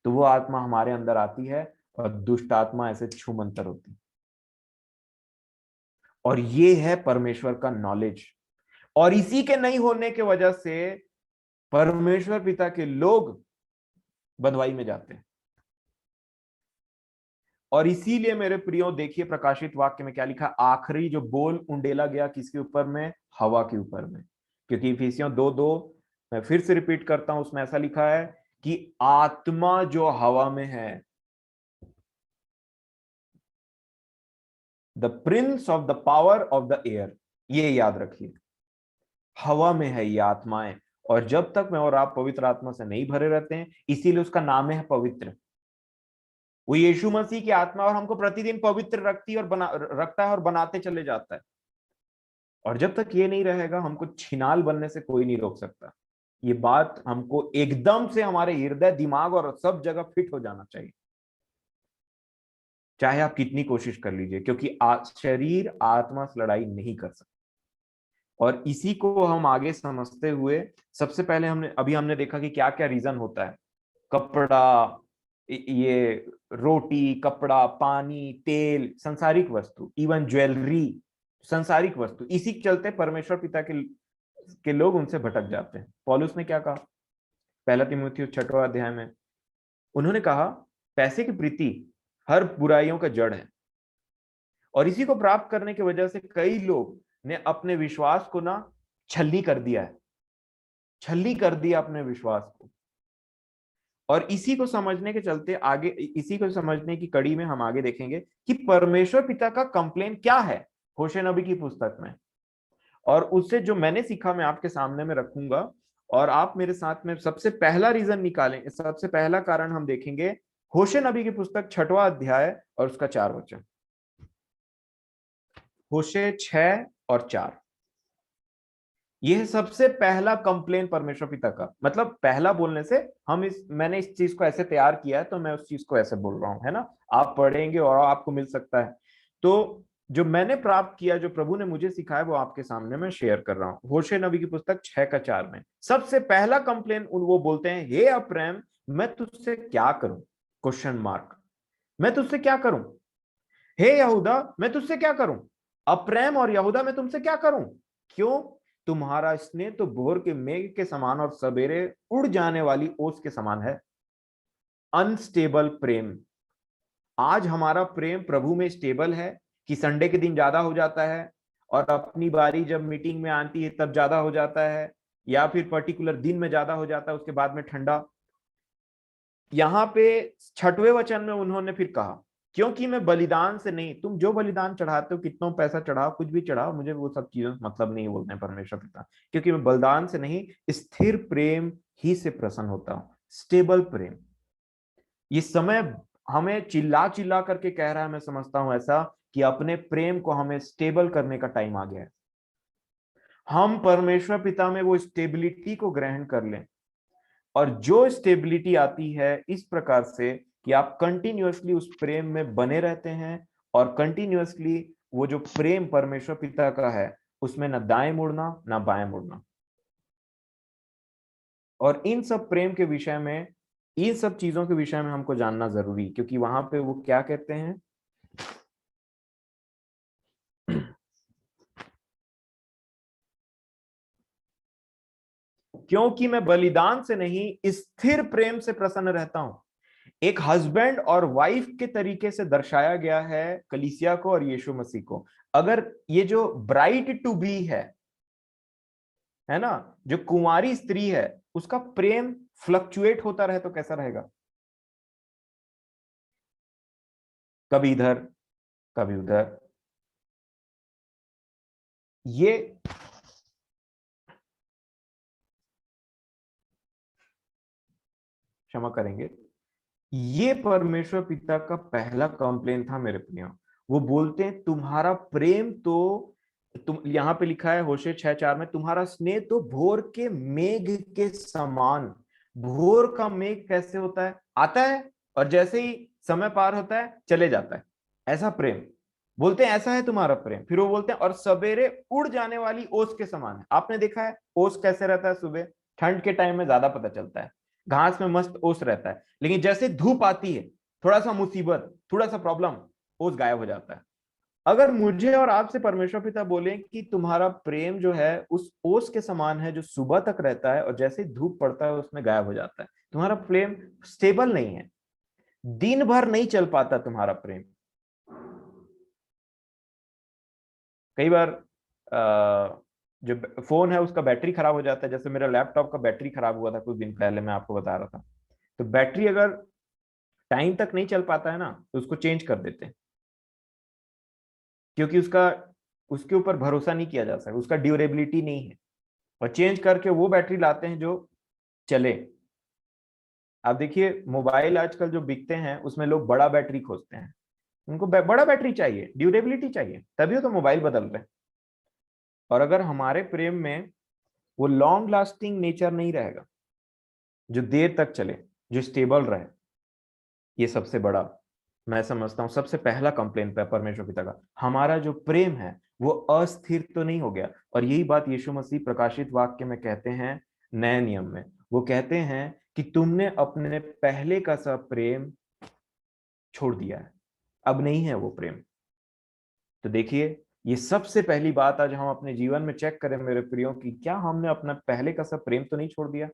तो वो आत्मा हमारे अंदर आती है और दुष्ट आत्मा ऐसे छूमंतर होती है। और ये है परमेश्वर का नॉलेज, और इसी के नहीं होने के वजह से परमेश्वर पिता के लोग बंधुआई में जाते हैं। और इसीलिए मेरे प्रियो देखिए प्रकाशित वाक्य में क्या लिखा, आखिरी जो बोल उंडेला गया किसके ऊपर में, हवा के ऊपर में। क्योंकि इफिसियों 2:2 मैं फिर से रिपीट करता हूं, उसमें ऐसा लिखा है कि आत्मा जो हवा में है, the Prince of the power of the air, ये याद रखिए, हवा में है ये आत्माएं। और जब तक मैं और आप पवित्र आत्मा से नहीं भरे रहते हैं, इसीलिए उसका नाम है पवित्र। वो यीशु मसीह की आत्मा और हमको प्रतिदिन पवित्र रखती और रखता है और बनाते चले जाता है। और जब तक ये नहीं रहेगा, हमको छिनाल बनने से कोई नहीं रोक सकता। ये बात हमको एकदम से हमारे हृदय, दिमाग और सब जगह फिट हो जाना चाहिए, चाहे आप कितनी कोशिश कर लीजिए, क्योंकि शरीर आत्मा से लड़ाई नहीं कर सकता। और इसी को हम आगे समझते हुए, सबसे पहले हमने देखा कि क्या क्या रीजन होता है। कपड़ा, ये रोटी, कपड़ा, पानी, तेल, संसारिक वस्तु, इवन ज्वेलरी, संसारिक वस्तु, इसी के चलते परमेश्वर पिता के लोग उनसे भटक जाते हैं। पौलुस ने क्या कहा पहला तीमुथियुस 6वां अध्याय में, उन्होंने कहा पैसे की प्रीति हर बुराइयों का जड़ है, और इसी को प्राप्त करने की वजह से कई लोग ने अपने विश्वास को ना छलनी कर दिया है, छलनी कर दिया अपने विश्वास को। और इसी को समझने के चलते आगे, इसी को समझने की कड़ी में हम आगे देखेंगे कि परमेश्वर पिता का कंप्लेन क्या है होशे नबी की पुस्तक में। और उससे जो मैंने सीखा मैं आपके सामने में रखूंगा, और आप मेरे साथ में सबसे पहला रीजन निकालें, सबसे पहला कारण हम देखेंगे होशे नबी की पुस्तक 6वां अध्याय और उसका 4 वचन। होशे 6 और 4, यह सबसे पहला कंप्लेन परमेश्वर पिता का। मतलब पहला बोलने से मैंने इस चीज को ऐसे तैयार किया है, तो मैं उस चीज को ऐसे बोल रहा हूं, है ना। आप पढ़ेंगे और आपको मिल सकता है। तो जो मैंने प्राप्त किया, जो प्रभु ने मुझे सिखाया, वो आपके सामने मैं शेयर कर रहा हूं। होशे नबी की पुस्तक 6:4 में सबसे पहला कंप्लेन वो बोलते हैं, हे अप्रेम, मैं तुझसे क्या करूं, क्वेश्चन मार्क, मैं तुझसे क्या करूं। हे यहूदा, मैं तुझसे क्या करूं। अप्रेम और यहूदा, मैं तुमसे क्या करूं। क्यों, तुम्हारा स्नेह तो भोर के मेघ के समान और सवेरे उड़ जाने वाली ओस के समान है। अनस्टेबल प्रेम। आज हमारा प्रेम प्रभु में स्टेबल है कि संडे के दिन ज्यादा हो जाता है, और अपनी बारी जब मीटिंग में आती है तब ज्यादा हो जाता है, या फिर पर्टिकुलर दिन में ज्यादा हो जाता है, उसके बाद में ठंडा। यहां पे 6वें वचन में उन्होंने फिर कहा, क्योंकि मैं बलिदान से नहीं, तुम जो बलिदान चढ़ाते हो, कितना पैसा चढ़ाओ, कुछ भी चढ़ाओ, मुझे वो सब चीजों से मतलब नहीं, बोलते हैं परमेश्वर पिता, क्योंकि मैं बलिदान से नहीं, स्थिर प्रेम ही से प्रसन्न होता हूं। स्टेबल प्रेम। ये समय हमें चिल्ला चिल्ला करके कह रहा है, मैं समझता हूं ऐसा, कि अपने प्रेम को हमें स्टेबल करने का टाइम आ गया है। हम परमेश्वर पिता में वो स्टेबिलिटी को ग्रहण कर लें, और जो स्टेबिलिटी आती है इस प्रकार से कि आप कंटिन्यूअसली उस प्रेम में बने रहते हैं, और कंटिन्यूअसली वो जो प्रेम परमेश्वर पिता का है, उसमें ना दाएं मुड़ना ना बाएं मुड़ना। और इन सब प्रेम के विषय में, इन सब चीजों के विषय में हमको जानना जरूरी, क्योंकि वहां पे वो क्या कहते हैं, क्योंकि मैं बलिदान से नहीं, स्थिर प्रेम से प्रसन्न रहता हूं। एक हस्बैंड और वाइफ के तरीके से दर्शाया गया है कलीसिया को और यीशु मसीह को। अगर ये जो ब्राइड टू बी है ना, जो कुंवारी स्त्री है, उसका प्रेम फ्लक्चुएट होता रहे तो कैसा रहेगा, कभी इधर कभी उधर। ये क्षमा करेंगे, ये परमेश्वर पिता का पहला कंप्लेन था मेरे प्रियो। वो बोलते हैं तुम्हारा प्रेम तो, तुम यहां पे लिखा है होशे 6:4 में, तुम्हारा स्नेह तो भोर के मेघ के समान। भोर का मेघ कैसे होता है, आता है और जैसे ही समय पार होता है चले जाता है, ऐसा प्रेम। बोलते हैं ऐसा है तुम्हारा प्रेम, फिर वो बोलते हैं और सवेरे उड़ जाने वाली ओस के समान है। आपने देखा है ओस कैसे रहता है? सुबह ठंड के टाइम में ज्यादा पता चलता है, घास में मस्त ओस रहता है, लेकिन जैसे धूप आती है, थोड़ा सा मुसीबत, थोड़ा सा प्रॉब्लम, ओस गायब हो जाता है। अगर मुझे और आपसे परमेश्वर पिता बोले कि तुम्हारा प्रेम जो है उस ओस के समान है जो सुबह तक रहता है और जैसे ही धूप पड़ता है उसमें गायब हो जाता है, तुम्हारा प्रेम स्टेबल नहीं है, दिन भर नहीं चल पाता तुम्हारा प्रेम। कई बार जो फोन है उसका बैटरी खराब हो जाता है, जैसे मेरा लैपटॉप का बैटरी खराब हुआ था कुछ दिन पहले, मैं आपको बता रहा था। तो बैटरी अगर टाइम तक नहीं चल पाता है ना तो उसको चेंज कर देते हैं, क्योंकि उसके ऊपर भरोसा नहीं किया जा सकता, उसका ड्यूरेबिलिटी नहीं है, और चेंज करके वो बैटरी लाते हैं जो चले। आप देखिए मोबाइल आजकल जो बिकते हैं उसमें लोग बड़ा बैटरी खोजते हैं, उनको बड़ा बैटरी चाहिए, ड्यूरेबिलिटी चाहिए, तभी तो मोबाइल बदल रहे हैं। और अगर हमारे प्रेम में वो लॉन्ग लास्टिंग नेचर नहीं रहेगा, जो देर तक चले, जो स्टेबल रहे, ये सबसे बड़ा मैं समझता हूं सबसे पहला कंप्लेंट है परमेश्वर पिता का। हमारा जो प्रेम है वो अस्थिर तो नहीं हो गया। और यही बात यीशु मसीह प्रकाशित वाक्य में कहते हैं, नए नियम में वो कहते हैं कि तुमने अपने पहले का सा प्रेम छोड़ दिया है, अब नहीं है वो प्रेम। तो देखिए ये सबसे पहली बात आज हम अपने जीवन में चेक करें मेरे प्रियो की, क्या हमने अपना पहले का सा प्रेम तो नहीं छोड़ दिया?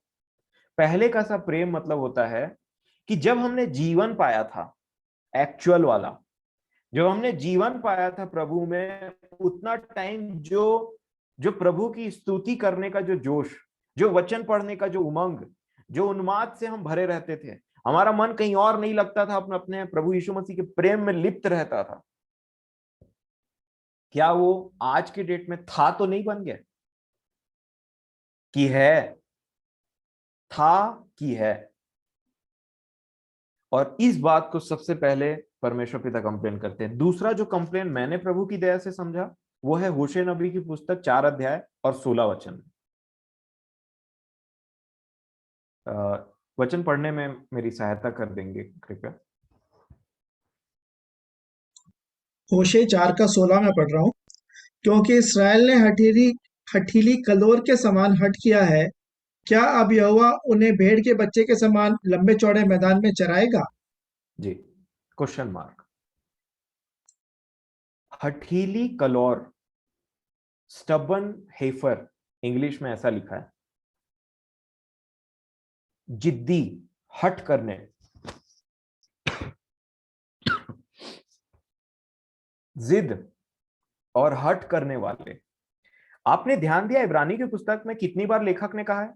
पहले का सा प्रेम मतलब होता है कि जब हमने जीवन पाया था, एक्चुअल वाला, जब हमने जीवन पाया था प्रभु में, उतना टाइम जो जो प्रभु की स्तुति करने का जो जोश, जो वचन पढ़ने का जो उमंग, जो उन्माद से हम भरे रहते थे, हमारा मन कहीं और नहीं लगता था, अपने अपने प्रभु यीशु मसीह के प्रेम में लिप्त रहता था, क्या वो आज के डेट में था तो नहीं बन गया? कि है, था कि है। और इस बात को सबसे पहले परमेश्वर पिता कंप्लेन करते हैं। दूसरा जो कंप्लेन मैंने प्रभु की दया से समझा वो है होशे नबी की पुस्तक 4 अध्याय और 16 वचन। वचन पढ़ने में मेरी सहायता कर देंगे कृपया? होशे 4 का 16 में पढ़ रहा हूँ। क्योंकि इसराइल ने हठीली कलोर के समान हठ किया है, क्या अब यहोवा उन्हें भेड़ के बच्चे के समान लंबे चौड़े मैदान में चराएगा? जी, क्वेश्चन मार्क। हठीली कलौर, स्टबन हेफर, इंग्लिश में ऐसा लिखा है, जिद्दी, हट करने, जिद और हट करने वाले। आपने ध्यान दिया इब्रानी की पुस्तक में कितनी बार लेखक ने कहा है,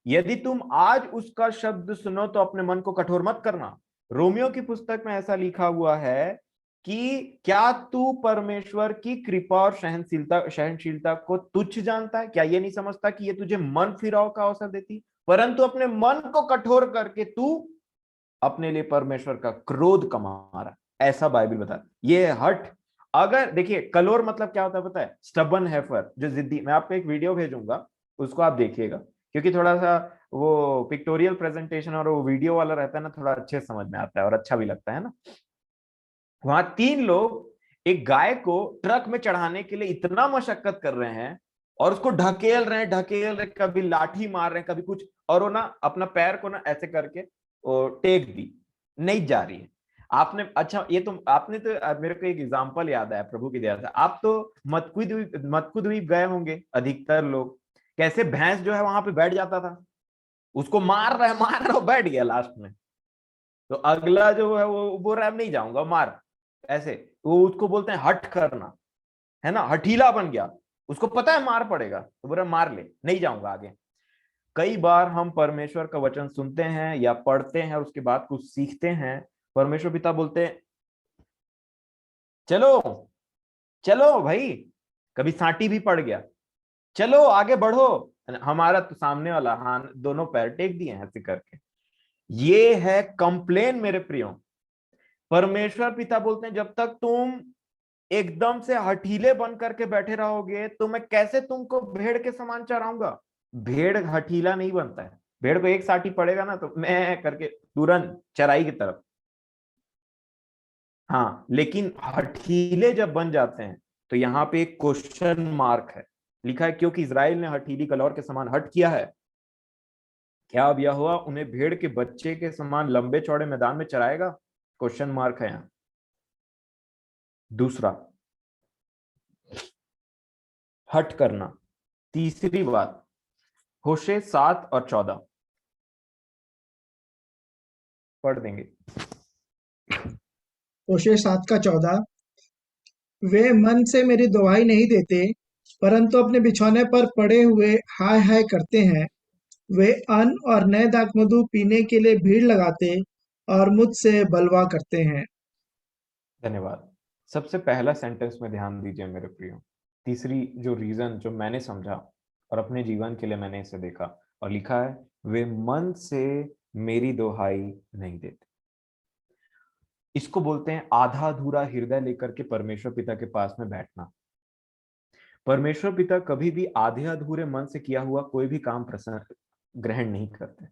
यदि तुम आज उसका शब्द सुनो तो अपने मन को कठोर मत करना। रोमियो की पुस्तक में ऐसा लिखा हुआ है कि क्या तू परमेश्वर की कृपा और सहनशीलता को तुच्छ जानता है? क्या ये नहीं समझता कि ये तुझे मन फिराव का अवसर देती, परंतु अपने मन को कठोर करके तू अपने लिए परमेश्वर का क्रोध कमा रहा। ऐसा बाइबल बता, ये हट। अगर देखिए कलोर मतलब क्या होता है पता है? स्टबन हेफर, जो जिद्दी। मैं आपको एक वीडियो भेजूंगा, उसको आप देखिएगा, क्योंकि थोड़ा सा वो पिक्टोरियल प्रेजेंटेशन और वो वीडियो वाला रहता है ना, थोड़ा अच्छे समझ में आता है और अच्छा भी लगता है ना। वहां 3 लोग एक गाय को ट्रक में चढ़ाने के लिए इतना मशक्कत कर रहे हैं और उसको ढकेल रहे, कभी लाठी मार रहे हैं, कभी कुछ, और वो ना अपना पैर को ना ऐसे करके वो टेक दी, नहीं जा रही है। आपने अच्छा ये तो आपने तो मेरे को एक एग्जांपल याद आया प्रभु की दया से। आप तो मत्कुद द्वीप गए होंगे अधिकतर लोग, कैसे भैंस जो है वहां पे बैठ जाता था, उसको मार रहा है, बैठ गया लास्ट में। तो अगला जो है वो बोल रहा है नहीं जाऊंगा, मार, ऐसे। वो उसको बोलते हैं हठ करना, है ना, हठीला बन गया, उसको पता है मार पड़ेगा तो बोल रहा मार ले, नहीं जाऊंगा आगे। कई बार हम परमेश्वर का वचन सुनते हैं या पढ़ते हैं और उसके बाद कुछ सीखते हैं, परमेश्वर पिता बोलते हैं चलो चलो भाई, कभी सांटी भी पड़ गया, चलो आगे बढ़ो, हमारा तो सामने वाला हाथ दोनों पैर टेक दिए हैं ऐसे करके। ये है कंप्लेन मेरे प्रियो। परमेश्वर पिता बोलते हैं जब तक तुम एकदम से हठीले बन करके बैठे रहोगे तो मैं कैसे तुमको भेड़ के समान चराऊंगा? भेड़ हठीला नहीं बनता है, भेड़ को एक साटी पड़ेगा ना तो मैं करके तुरंत चराई की तरफ। हाँ, लेकिन हठीले जब बन जाते हैं तो यहाँ पे एक क्वेश्चन मार्क है। लिखा है क्योंकि इजराइल ने हठीली कलौर के समान हठ किया है, क्या अब यहोवा उन्हें भेड़ के बच्चे के समान लंबे चौड़े मैदान में चराएगा? क्वेश्चन मार्क है यहाँ। दूसरा, हठ करना। तीसरी बात, होशे 7 और 14 पढ़ देंगे। होशे 7 का 14। वे मन से मेरी दुहाई नहीं देते, परंतु अपने बिछौने पर पड़े हुए हाय हाय करते हैं। वे अन्न और नए दाखमधु पीने के लिए भीड़ लगाते और मुझसे बलवा करते हैं। धन्यवाद। सबसे पहला सेंटेंस में ध्यान दीजिए मेरे प्रियो। तीसरी जो रीजन जो मैंने समझा और अपने जीवन के लिए मैंने इसे देखा, और लिखा है वे मन से मेरी दुहाई नहीं देते। इसको बोलते हैं आधा अधूरा हृदय लेकर के परमेश्वर पिता के पास में बैठना। परमेश्वर पिता कभी भी आधे अधूरे मन से किया हुआ कोई भी काम ग्रहण नहीं करते।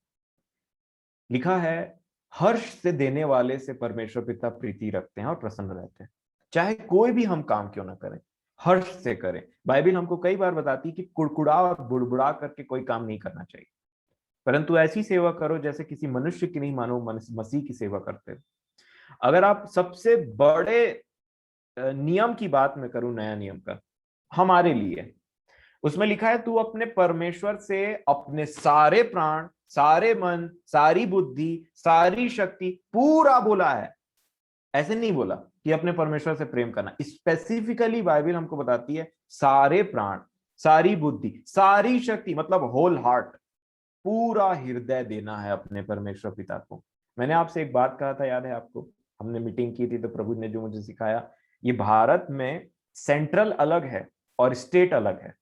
लिखा है हर्ष से देने वाले से परमेश्वर पिता प्रीति रखते हैं और प्रसन्न रहते हैं। चाहे कोई भी हम काम क्यों ना करें, हर्ष से करें। बाइबल हमको कई बार बताती है कि कुड़कुड़ा और बुड़बुड़ा करके कोई काम नहीं करना चाहिए, परंतु ऐसी सेवा करो जैसे किसी मनुष्य की नहीं, मानो मसीह की सेवा करते हो। अगर आप सबसे बड़े नियम की बात मैं करूं, नया नियम का हमारे लिए, उसमें लिखा है तू अपने परमेश्वर से अपने सारे प्राण, सारे मन, सारी बुद्धि, सारी शक्ति, पूरा बोला है। ऐसे नहीं बोला कि अपने परमेश्वर से प्रेम करना। स्पेसिफिकली बाइबल हमको बताती है सारे प्राण, सारी बुद्धि, सारी शक्ति, मतलब होल हार्ट, पूरा हृदय देना है अपने परमेश्वर पिता को। मैंने आपसे एक बात कहा था, याद है आपको? हमने मीटिंग की थी तो प्रभु ने जो मुझे सिखाया, ये भारत में सेंट्रल अलग है और स्टेट अलग है।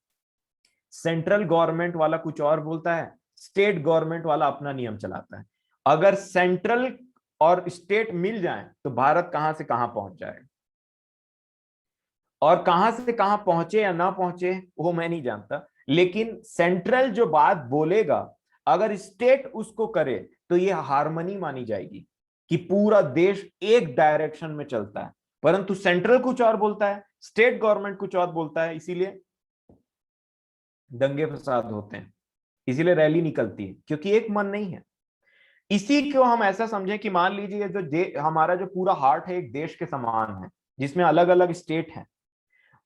सेंट्रल गवर्नमेंट वाला कुछ और बोलता है, स्टेट गवर्नमेंट वाला अपना नियम चलाता है। अगर सेंट्रल और स्टेट मिल जाए तो भारत कहां से कहां पहुंच जाएगा, और कहां से कहां पहुंचे या ना पहुंचे वो मैं नहीं जानता, लेकिन सेंट्रल जो बात बोलेगा अगर स्टेट उसको करे तो ये हार्मनी मानी जाएगी कि पूरा देश एक डायरेक्शन में चलता है। परंतु सेंट्रल कुछ और बोलता है, स्टेट गवर्नमेंट कुछ और बोलता है, इसीलिए दंगे फसाद होते हैं, इसीलिए रैली निकलती है, क्योंकि एक मन नहीं है। इसी को हम ऐसा समझें कि मान लीजिए जो हमारा जो पूरा हार्ट है एक देश के समान है, जिसमें अलग अलग स्टेट हैं,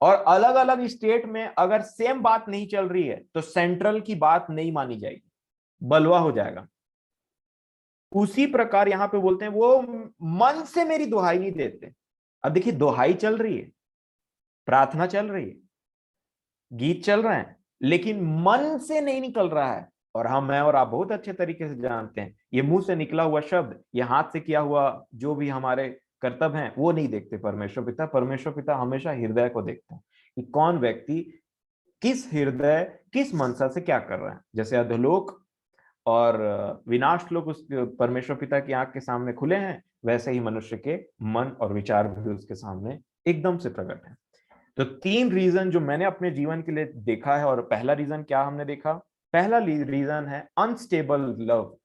और अलग अलग स्टेट में अगर सेम बात नहीं चल रही है तो सेंट्रल की बात नहीं मानी जाएगी, बलवा हो जाएगा। उसी प्रकार यहां पे बोलते हैं वो मन से मेरी दुहाई नहीं देते। अब देखिए, दुहाई चल रही है, प्रार्थना चल रही है, गीत चल रहे हैं, लेकिन मन से नहीं निकल रहा है। और हम, मैं और आप बहुत अच्छे तरीके से जानते हैं, ये मुंह से निकला हुआ शब्द, ये हाथ से किया हुआ जो भी हमारे कर्तव्य हैं, वो नहीं देखते परमेश्वर पिता। परमेश्वर पिता हमेशा हृदय को देखते हैं कि कौन व्यक्ति किस हृदय, किस मनसा से क्या कर रहा है। जैसे अधोलोक और विनाश लोक उस परमेश्वर पिता की आंख के सामने खुले हैं, वैसे ही मनुष्य के मन और विचार भी उसके सामने एकदम से प्रकट है। तो 3 रीजन जो मैंने अपने जीवन के लिए देखा है, और पहला रीजन क्या हमने देखा? पहला रीजन है अनस्टेबल लव,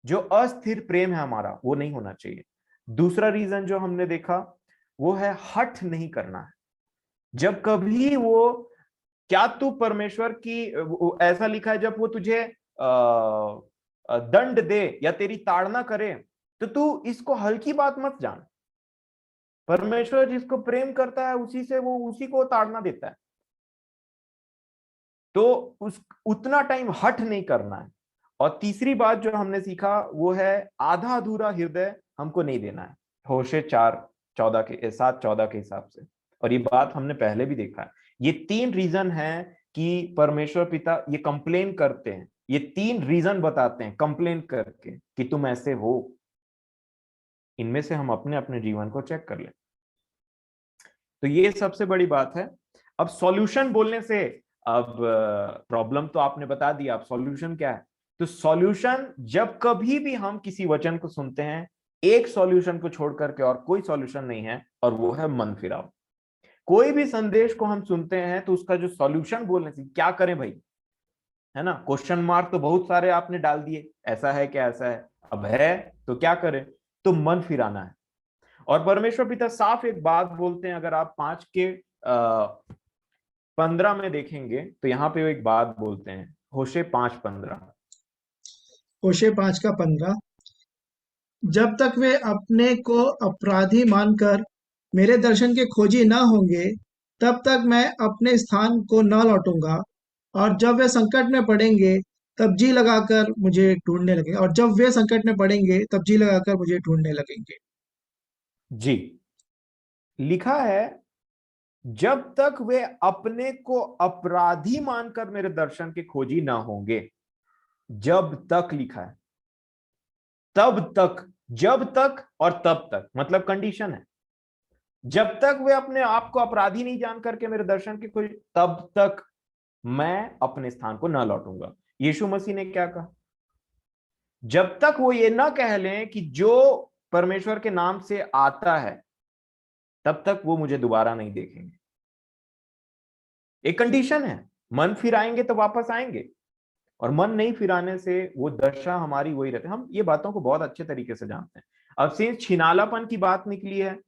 जो अस्थिर प्रेम है हमारा, वो नहीं होना चाहिए। दूसरा रीजन जो हमने देखा वो है हठ नहीं करना है। जब कभी वो, क्या तू परमेश्वर की, ऐसा लिखा है जब वो तुझे दंड दे या तेरी ताड़ना करे तो तू इसको हल्की बात मत जान। परमेश्वर जिसको प्रेम करता है उसी से वो, उसी को ताड़ना देता है। तो उस उतना टाइम हठ नहीं करना है। और तीसरी बात जो हमने सीखा वो है आधा अधूरा हृदय हमको नहीं देना है, होशे 4:14 के 7:14 के हिसाब से। और ये बात हमने पहले भी देखा है। ये 3 रीजन है कि परमेश्वर पिता ये कंप्लेन करते हैं, ये 3 रीजन बताते हैं कंप्लेन करके कि तुम ऐसे हो। इनमें से हम अपने अपने जीवन को चेक कर लें। तो ये सबसे बड़ी बात है। अब सॉल्यूशन बोलने से, अब प्रॉब्लम तो आपने बता दिया, अब सॉल्यूशन क्या है? तो सॉल्यूशन, जब कभी भी हम किसी वचन को सुनते हैं, एक सॉल्यूशन को छोड़ करके और कोई सॉल्यूशन नहीं है, और वो है मन फिराओ। कोई भी संदेश को हम सुनते हैं तो उसका जो सॉल्यूशन बोलने से क्या करें भाई, है ना? क्वेश्चन मार्क तो बहुत सारे आपने डाल दिए, ऐसा है क्या, ऐसा है, अब है तो क्या करें? तो मन फिराना है। और परमेश्वर पिता साफ एक बात बोलते हैं, अगर आप 5:15 में देखेंगे तो यहाँ पे वो एक बात बोलते हैं, होशे 5:15। होशे 5:15, जब तक वे अपने को अपराधी मानकर मेरे दर्शन के खोजी न होंगे, तब तक मैं अपने स्थान को न लौटूंगा। और जब वे संकट में पड़ेंगे, तब जी लगाकर मुझे ढूंढने लगेंगे। और जब वे संकट में पड़ेंगे, तब जी लगाकर मुझे ढूंढने लगेंगे। जी, लिखा है जब तक वे अपने को अपराधी मानकर मेरे दर्शन के खोजी ना होंगे। जब तक लिखा है, तब तक, जब तक और तब तक, मतलब कंडीशन है। जब तक वे अपने आप को अपराधी नहीं जान करके मेरे दर्शन के खोजी, तब तक मैं अपने स्थान को ना लौटूंगा। यीशु मसीह ने क्या कहा? जब तक वो ये ना कह लें कि जो परमेश्वर के नाम से आता है, तब तक वो मुझे दोबारा नहीं देखेंगे। एक कंडीशन है, मन फिराएंगे तो वापस आएंगे, और मन नहीं फिराने से वो दशा हमारी वही रहती है। हम ये बातों को बहुत अच्छे तरीके से जानते हैं। अब से छिनालापन की बात निकली है,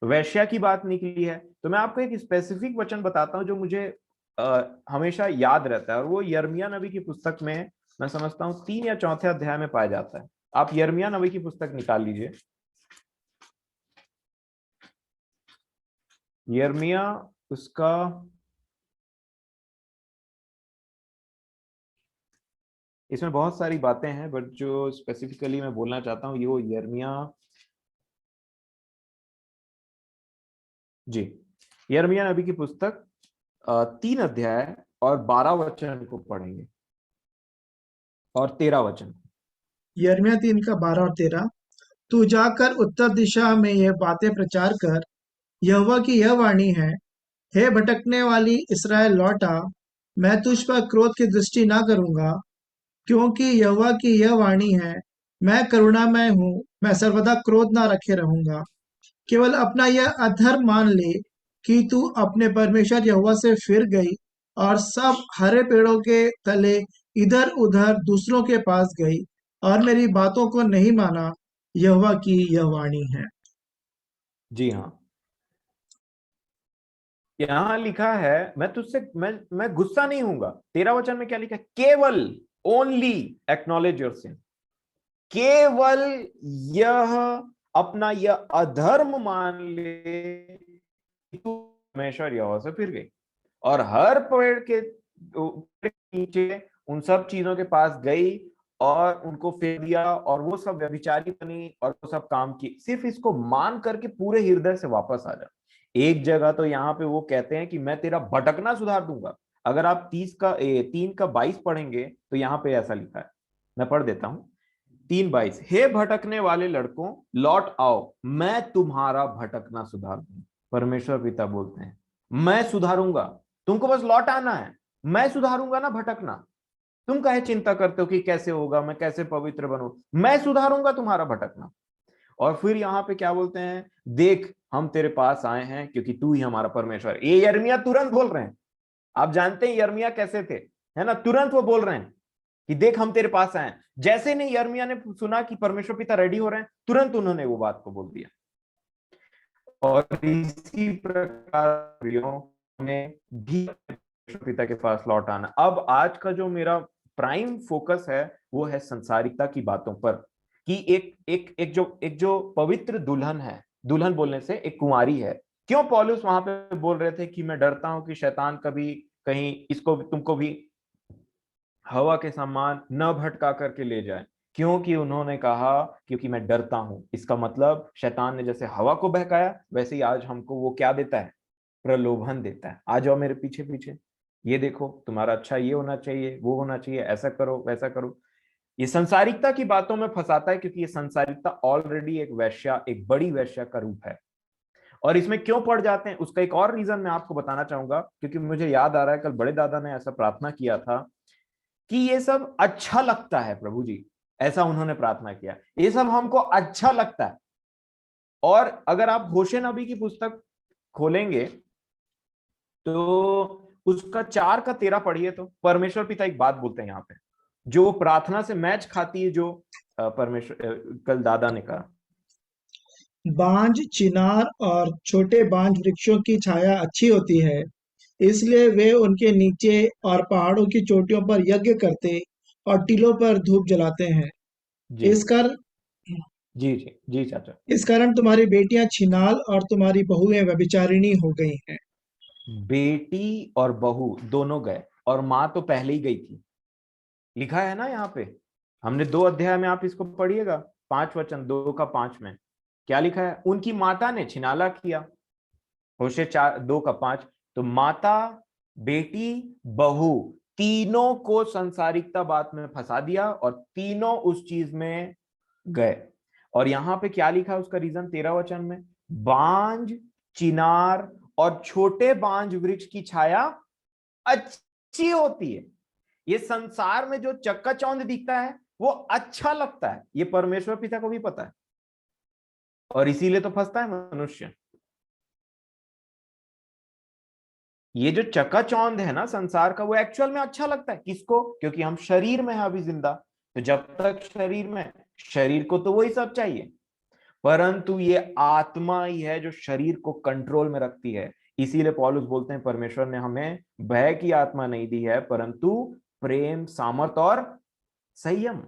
वैश्या की बात निकली है, तो मैं आपको एक स्पेसिफिक वचन बताता हूं जो मुझे हमेशा याद रहता है, और वो यिर्मयाह नबी की पुस्तक में, मैं समझता हूं 3 या 4 अध्याय में पाया जाता है। आप यिर्मयाह नबी की पुस्तक निकाल लीजिए। यिर्मयाह उसका इसमें बहुत सारी बातें हैं, बट जो स्पेसिफिकली मैं बोलना चाहता हूं ये वो यिर्मयाह, जी, यिर्मयाह नबी की पुस्तक 3 अध्याय और 12 वचन को पढ़ेंगे और 13 वचन। यिर्मयाह 3:12 और 13, तू जाकर उत्तर दिशा में यह बातें प्रचार कर, यहोवा की यह वाणी है, हे भटकने वाली इस्राएल लौट आ, मैं तुझ पर क्रोध की दृष्टि ना करूंगा, क्योंकि यहोवा की यह वाणी है, मैं करुणामय हूँ, मैं सर्वदा क्रोध ना रखे रहूंगा। केवल अपना यह अधर्म मान ले कि तू अपने परमेश्वर यहोवा से फिर गई और सब हरे पेड़ों के तले इधर उधर दूसरों के पास गई और मेरी बातों को नहीं माना। यहोवा की यह वाणी है। जी हाँ, यहां लिखा है मैं तुझसे, मैं गुस्सा नहीं हूंगा। 13 वचन में क्या लिखा है? केवल, ओनली एक्नॉलेज योर सिन। केवल यह अपना यह अधर्म मान ले कि तू परमेश्वर यहोवा से फिर गई और हर पेड़ के नीचे उन सब चीजों के पास गई और उनको फेंक दिया, और वो सब व्यभिचारी बनी और वो सब काम की। सिर्फ इसको मान करके पूरे हृदय से वापस आ जा। एक जगह तो यहाँ पे वो कहते हैं कि मैं तेरा भटकना सुधार दूंगा। अगर आप 3:22 पढ़ेंगे तो यहाँ पे ऐसा लिखा है, मैं पढ़ देता हूं। 3:22, हे भटकने वाले लड़कों लौट आओ, मैं तुम्हारा भटकना सुधार दूंगा। परमेश्वर पिता बोलते हैं मैं सुधारूंगा, तुमको बस लौट आना है, मैं सुधारूंगा ना भटकना। तुम काहे चिंता करते हो कि कैसे होगा, मैं कैसे पवित्र बनूं? मैं सुधारूंगा तुम्हारा भटकना। और फिर यहाँ पे क्या बोलते हैं? देख हम तेरे पास आए हैं क्योंकि तू ही हमारा परमेश्वर। ये यिर्मयाह तुरंत बोल रहे हैं। आप जानते हैं यिर्मयाह कैसे थे, है ना? तुरंत वो बोल रहे हैं कि देख हम तेरे पास आए। जैसे नहीं यिर्मयाह ने सुना कि परमेश्वर पिता रेडी हो रहे हैं, तुरंत उन्होंने वो बात को बोल दिया। और इसी प्रकार ने भी परमेश्वर पिता के पास लौट आना। अब आज का जो मेरा प्राइम फोकस है वो है संसारिकता की बातों पर, कि एक जो पवित्र दुल्हन है, दुल्हन बोलने से एक कुंवारी है। क्यों पौलुस वहां पे बोल रहे थे कि मैं डरता हूं कि शैतान कभी कहीं इसको तुमको भी हवा के समान न भटका करके ले जाए? क्योंकि उन्होंने कहा क्योंकि मैं डरता हूं। इसका मतलब शैतान ने जैसे हवा को बहकाया, वैसे ही आज हमको वो क्या देता है? प्रलोभन देता है। आ जाओ मेरे पीछे पीछे, ये देखो तुम्हारा अच्छा ये होना चाहिए, वो होना चाहिए, ऐसा करो वैसा करो। ये संसारिकता की बातों में फंसाता है, क्योंकि ये संसारिकता ऑलरेडी एक वैश्या, एक बड़ी वैश्या का रूप है। और इसमें क्यों पड़ जाते हैं उसका एक और रीजन मैं आपको बताना चाहूंगा, क्योंकि मुझे याद आ रहा है कल बड़े दादा ने ऐसा प्रार्थना किया था कि ये सब अच्छा लगता है प्रभु जी, ऐसा उन्होंने प्रार्थना किया, ये सब हमको अच्छा लगता है। और अगर आप होशे नबी की पुस्तक खोलेंगे तो उसका 4:13 पढ़िए, तो परमेश्वर पिता एक बात बोलते हैं यहाँ पे जो प्रार्थना से मैच खाती है, जो परमेश्वर कल दादा ने कहा। बांज, चिनार और छोटे बांज वृक्षों की छाया अच्छी होती है, इसलिए वे उनके नीचे और पहाड़ों की चोटियों पर यज्ञ करते और टीलों पर धूप जलाते हैं। जी इस कारण जी जी जी चाचा। इस कारण तुम्हारी बेटियां छिनाल और तुम्हारी बहुएं व्यभिचारिणी हो गई हैं। बेटी और बहू दोनों गए, और माँ तो पहले ही गई थी। लिखा है ना यहाँ पे, हमने 2 अध्याय में, आप इसको पढ़िएगा, 5 वचन 2 का 5 में क्या लिखा है, उनकी माता ने छिनाला किया। होशे 4:2 का 5। तो माता, बेटी, बहू, तीनों को संसारिकता बात में फंसा दिया और तीनों उस चीज में गए। और यहां पे क्या लिखा है उसका रीजन 13 वचन में, बांज, चिनार और छोटे बांज वृक्ष की छाया अच्छी होती है। ये संसार में जो चक्काचौंध दिखता है वो अच्छा लगता है, ये परमेश्वर पिता को भी पता है, और इसीलिए तो फंसता है मनुष्य। ये जो चकाचौंध है ना संसार का, वो एक्चुअल में अच्छा लगता है किसको, क्योंकि हम शरीर में है अभी जिंदा, तो जब तक शरीर में, शरीर को तो वही सब चाहिए, परंतु ये आत्मा ही है जो शरीर को कंट्रोल में रखती है। इसीलिए पौलुस बोलते हैं परमेश्वर ने हमें भय की आत्मा नहीं दी है, परंतु प्रेम, सामर्थ और संयम।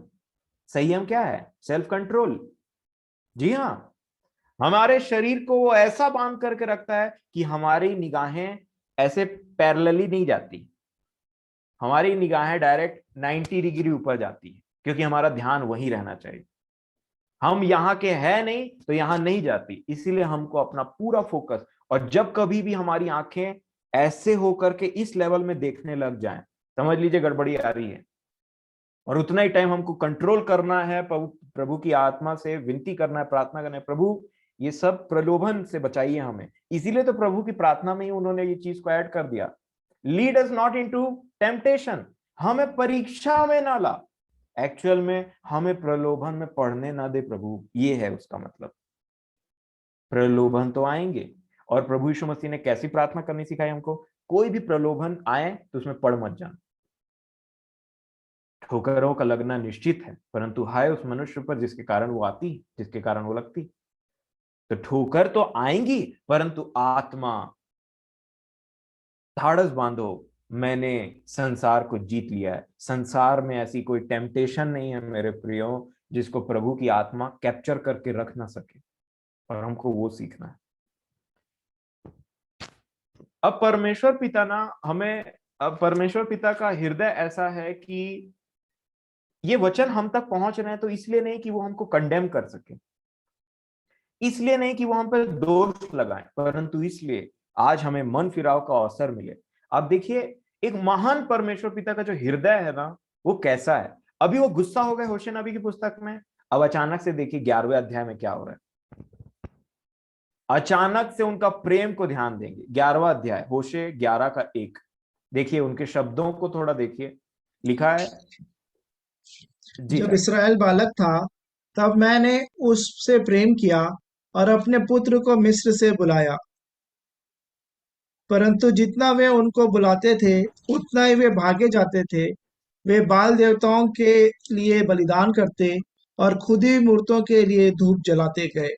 संयम क्या है, सेल्फ कंट्रोल। जी हाँ, हमारे शरीर को वो ऐसा बांध करके रखता है कि हमारी निगाहें ऐसे पैरेलली नहीं जाती, हमारी निगाहें डायरेक्ट 90 डिग्री ऊपर जाती है, क्योंकि हमारा ध्यान वहीं रहना चाहिए। हम यहाँ के हैं नहीं तो यहाँ नहीं जाती, इसीलिए हमको अपना पूरा फोकस, और जब कभी भी हमारी आंखें ऐसे होकर के इस लेवल में देखने लग जाएं, समझ लीजिए गड़बड़ी आ रही है, और उतना ही टाइम हमको कंट्रोल करना है, प्रभु की आत्मा से विनती करना है, प्रार्थना करना है, प्रभु ये सब प्रलोभन से बचाइए हमें। इसीलिए तो प्रभु की प्रार्थना में ही उन्होंने ये चीज को ऐड कर दिया, lead us not into temptation, हमें परीक्षा में ना ला, एक्चुअल में हमें प्रलोभन में पड़ने ना दे प्रभु, ये है उसका मतलब। प्रलोभन तो आएंगे, और प्रभु यीशु मसीह ने कैसी प्रार्थना करनी सिखाई हमको, कोई भी प्रलोभन आए तो उसमें पड़ मत जाना, ठोकरों का लगना निश्चित है, परंतु हाय उस मनुष्य पर जिसके कारण वो आती, जिसके कारण वो लगती। तो ठोकर तो आएंगी, परंतु आत्मा, धाड़स बांधो, मैंने संसार को जीत लिया है। संसार में ऐसी कोई टेम्पटेशन नहीं है मेरे प्रियो जिसको प्रभु की आत्मा कैप्चर करके रख ना सके, और हमको वो सीखना है। अब परमेश्वर पिता ना हमें, अब परमेश्वर पिता का हृदय ऐसा है कि ये वचन हम तक पहुंच रहे हैं तो इसलिए नहीं कि वो हमको कंडेम कर सके, इसलिए नहीं कि वो हम पर दोष लगाएं, परंतु इसलिए आज हमें मन फिराव का अवसर मिले। अब देखिए एक महान परमेश्वर पिता का जो हृदय है ना वो कैसा है। अभी वो गुस्सा हो गए होशे नबी की पुस्तक में, अब अचानक से देखिए 11वें अध्याय में क्या हो रहा है, अचानक से उनका प्रेम को ध्यान देंगे। 11वां अध्याय होशे 11 का 1, देखिए उनके शब्दों को थोड़ा देखिए, लिखा है जी जब चाचा। इसराइल बालक था, तब मैंने उससे प्रेम किया और अपने पुत्र को मिस्र से बुलाया। परंतु जितना वे उनको बुलाते थे, उतना ही वे भागे जाते थे। वे बाल देवताओं के लिए बलिदान करते और खुद ही मूर्तों के लिए धूप जलाते गए।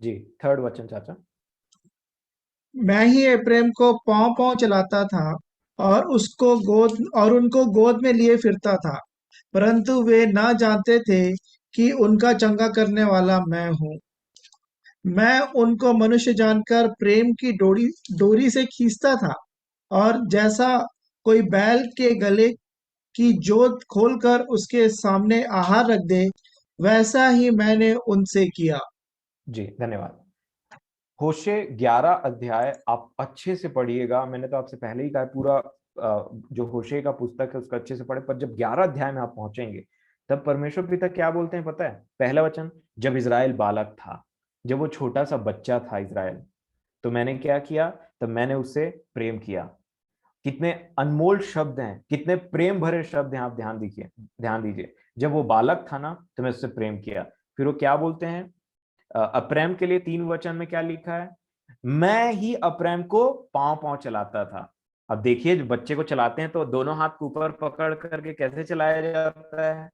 जी 3rd वचन चाचा। मैं ही एप्रैम को पांव पांव चलाता था और उनको गोद में लिए फिरता था, परंतु वे न जानते थे कि उनका चंगा करने वाला मैं हूँ। मैं उनको मनुष्य जानकर प्रेम की डोरी से खींचता था, और जैसा कोई बैल के गले की जोत खोलकर उसके सामने आहार रख दे, वैसा ही मैंने उनसे किया। जी धन्यवाद। होशे 11 अध्याय आप अच्छे से पढ़िएगा, मैंने तो आपसे पहले ही कहा पूरा जो होशे का पुस्तक है उसका अच्छे से पढ़े, पर जब 11 अध्याय में आप पहुंचेंगे तब परमेश्वर पिता क्या बोलते हैं पता है। पहला वचन, जब इज़राइल बालक था, जब वो छोटा सा बच्चा था इज़राइल, तो मैंने क्या किया, तब मैंने उससे प्रेम किया। कितने अनमोल शब्द हैं, कितने प्रेम भरे शब्द हैं, आप ध्यान दीजिए। जब वो बालक था ना तो मैं उससे प्रेम किया। फिर वो क्या बोलते हैं, अप्रैम के लिए 3 वचन में क्या लिखा है, मैं ही अप्रैम को पांव पांव चलाता था। अब देखिए जब बच्चे को चलाते हैं तो दोनों हाथ को ऊपर पकड़ करके कैसे चलाया जाता है,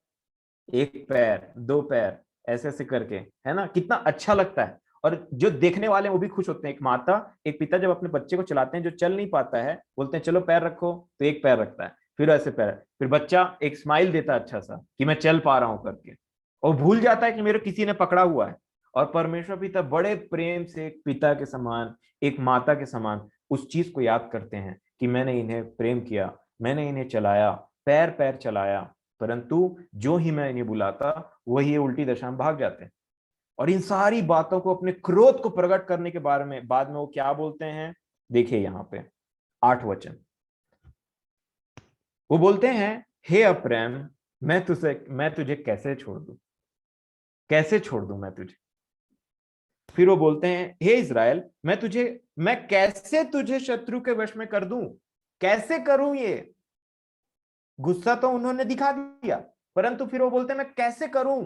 1 पैर 2 पैर ऐसे ऐसे करके, है ना, कितना अच्छा लगता है। और जो देखने वाले हैं वो भी खुश होते हैं। एक माता, एक पिता जब अपने बच्चे को चलाते हैं जो चल नहीं पाता है, बोलते हैं चलो पैर रखो, तो एक पैर रखता है, फिर ऐसे पैर, फिर बच्चा एक स्माइल देता है अच्छा सा कि मैं चल पा रहा हूं करके, और भूल जाता है कि मेरे किसी ने पकड़ा हुआ है। और परमेश्वर पिता बड़े प्रेम से एक पिता के समान, एक माता के समान उस चीज को याद करते हैं कि मैंने इन्हें प्रेम किया, मैंने इन्हें चलाया, पैर पैर चलाया, परंतु जो ही मैं इन्हें बुलाता वही ये उल्टी दिशा में भाग जाते हैं। और इन सारी बातों को, अपने क्रोध को प्रकट करने के बारे में बाद में वो क्या बोलते हैं, देखिए यहाँ पे 8 वचन, वो बोलते हैं हे अप्रैम, मैं तुझे कैसे छोड़ दूं, कैसे छोड़ दूं मैं तुझे। फिर वो बोलते हैं हे इज़राइल, मैं कैसे तुझे शत्रु के वश में कर दूं, कैसे करूं ये। गुस्सा तो उन्होंने दिखा दिया, परंतु फिर वो बोलते हैं मैं कैसे करूं।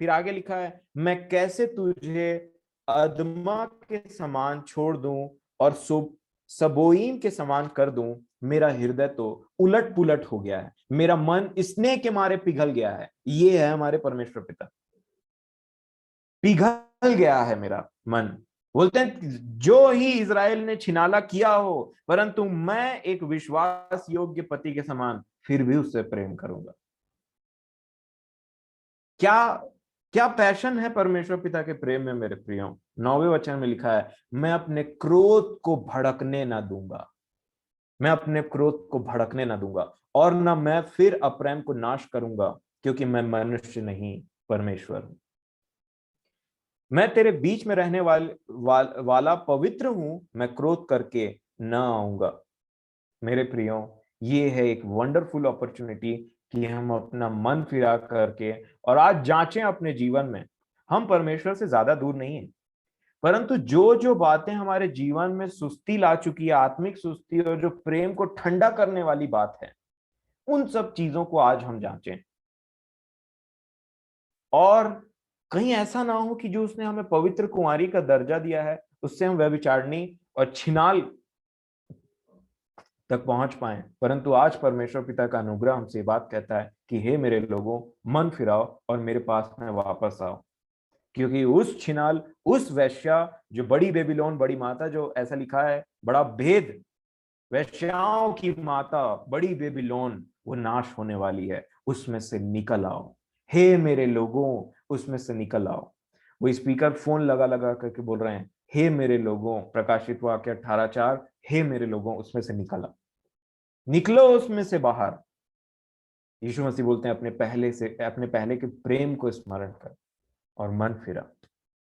फिर आगे लिखा है मैं कैसे तुझे अदमा के समान छोड़ दूं और सबोईम के समान कर दूं। मेरा हृदय तो उलट पुलट हो गया है, मेरा मन स्नेह के मारे पिघल गया है। ये है हमारे परमेश्वर पिता, पिघल गया है मेरा मन। बोलते हैं जो ही इज़राइल ने छिनाला किया हो, परंतु मैं एक विश्वास योग्य पति के समान फिर भी उससे प्रेम करूंगा। क्या क्या पैशन है परमेश्वर पिता के प्रेम में मेरे प्रियो। 9वें वचन में लिखा है मैं अपने क्रोध को भड़कने ना दूंगा, मैं अपने क्रोध को भड़कने ना दूंगा, और ना मैं फिर अप्रैम को नाश करूंगा, क्योंकि मैं मनुष्य नहीं परमेश्वर हूं। मैं तेरे बीच में रहने वाला पवित्र हूं, मैं क्रोध करके न आऊंगा। मेरे प्रियो, ये है एक वंडरफुल अपॉर्चुनिटी कि हम अपना मन फिरा करके और आज जांचें अपने जीवन में। हम परमेश्वर से ज्यादा दूर नहीं है, परंतु जो जो बातें हमारे जीवन में सुस्ती ला चुकी है, आत्मिक सुस्ती, और जो प्रेम को ठंडा करने वाली बात है, उन सब चीजों को आज हम जांचें। और कहीं ऐसा ना हो कि जो उसने हमें पवित्र कुंवारी का दर्जा दिया है उससे हम व्यभिचारिणी और छिनाल तक पहुंच पाए। परंतु आज परमेश्वर पिता का अनुग्रह हमसे बात कहता है कि हे मेरे लोगों, मन फिराओ और मेरे पास में वापस आओ। क्योंकि उस छिनाल, उस वैश्या, जो बड़ी बेबीलोन, बड़ी माता, जो ऐसा लिखा है बड़ा भेद, वैश्याओं की माता बड़ी बेबीलोन, वो नाश होने वाली है, उसमें से निकल आओ। हे मेरे लोगों, उसमें से निकल आओ। वो स्पीकर फोन लगा लगा करके बोल रहे हैं हे मेरे लोगों, प्रकाशित वाक्य 18:4, हे मेरे लोगों उसमें से निकल आओ, निकलो उसमें से बाहर। यीशु मसीह बोलते हैं अपने पहले के प्रेम को स्मरण कर और मन फिरा।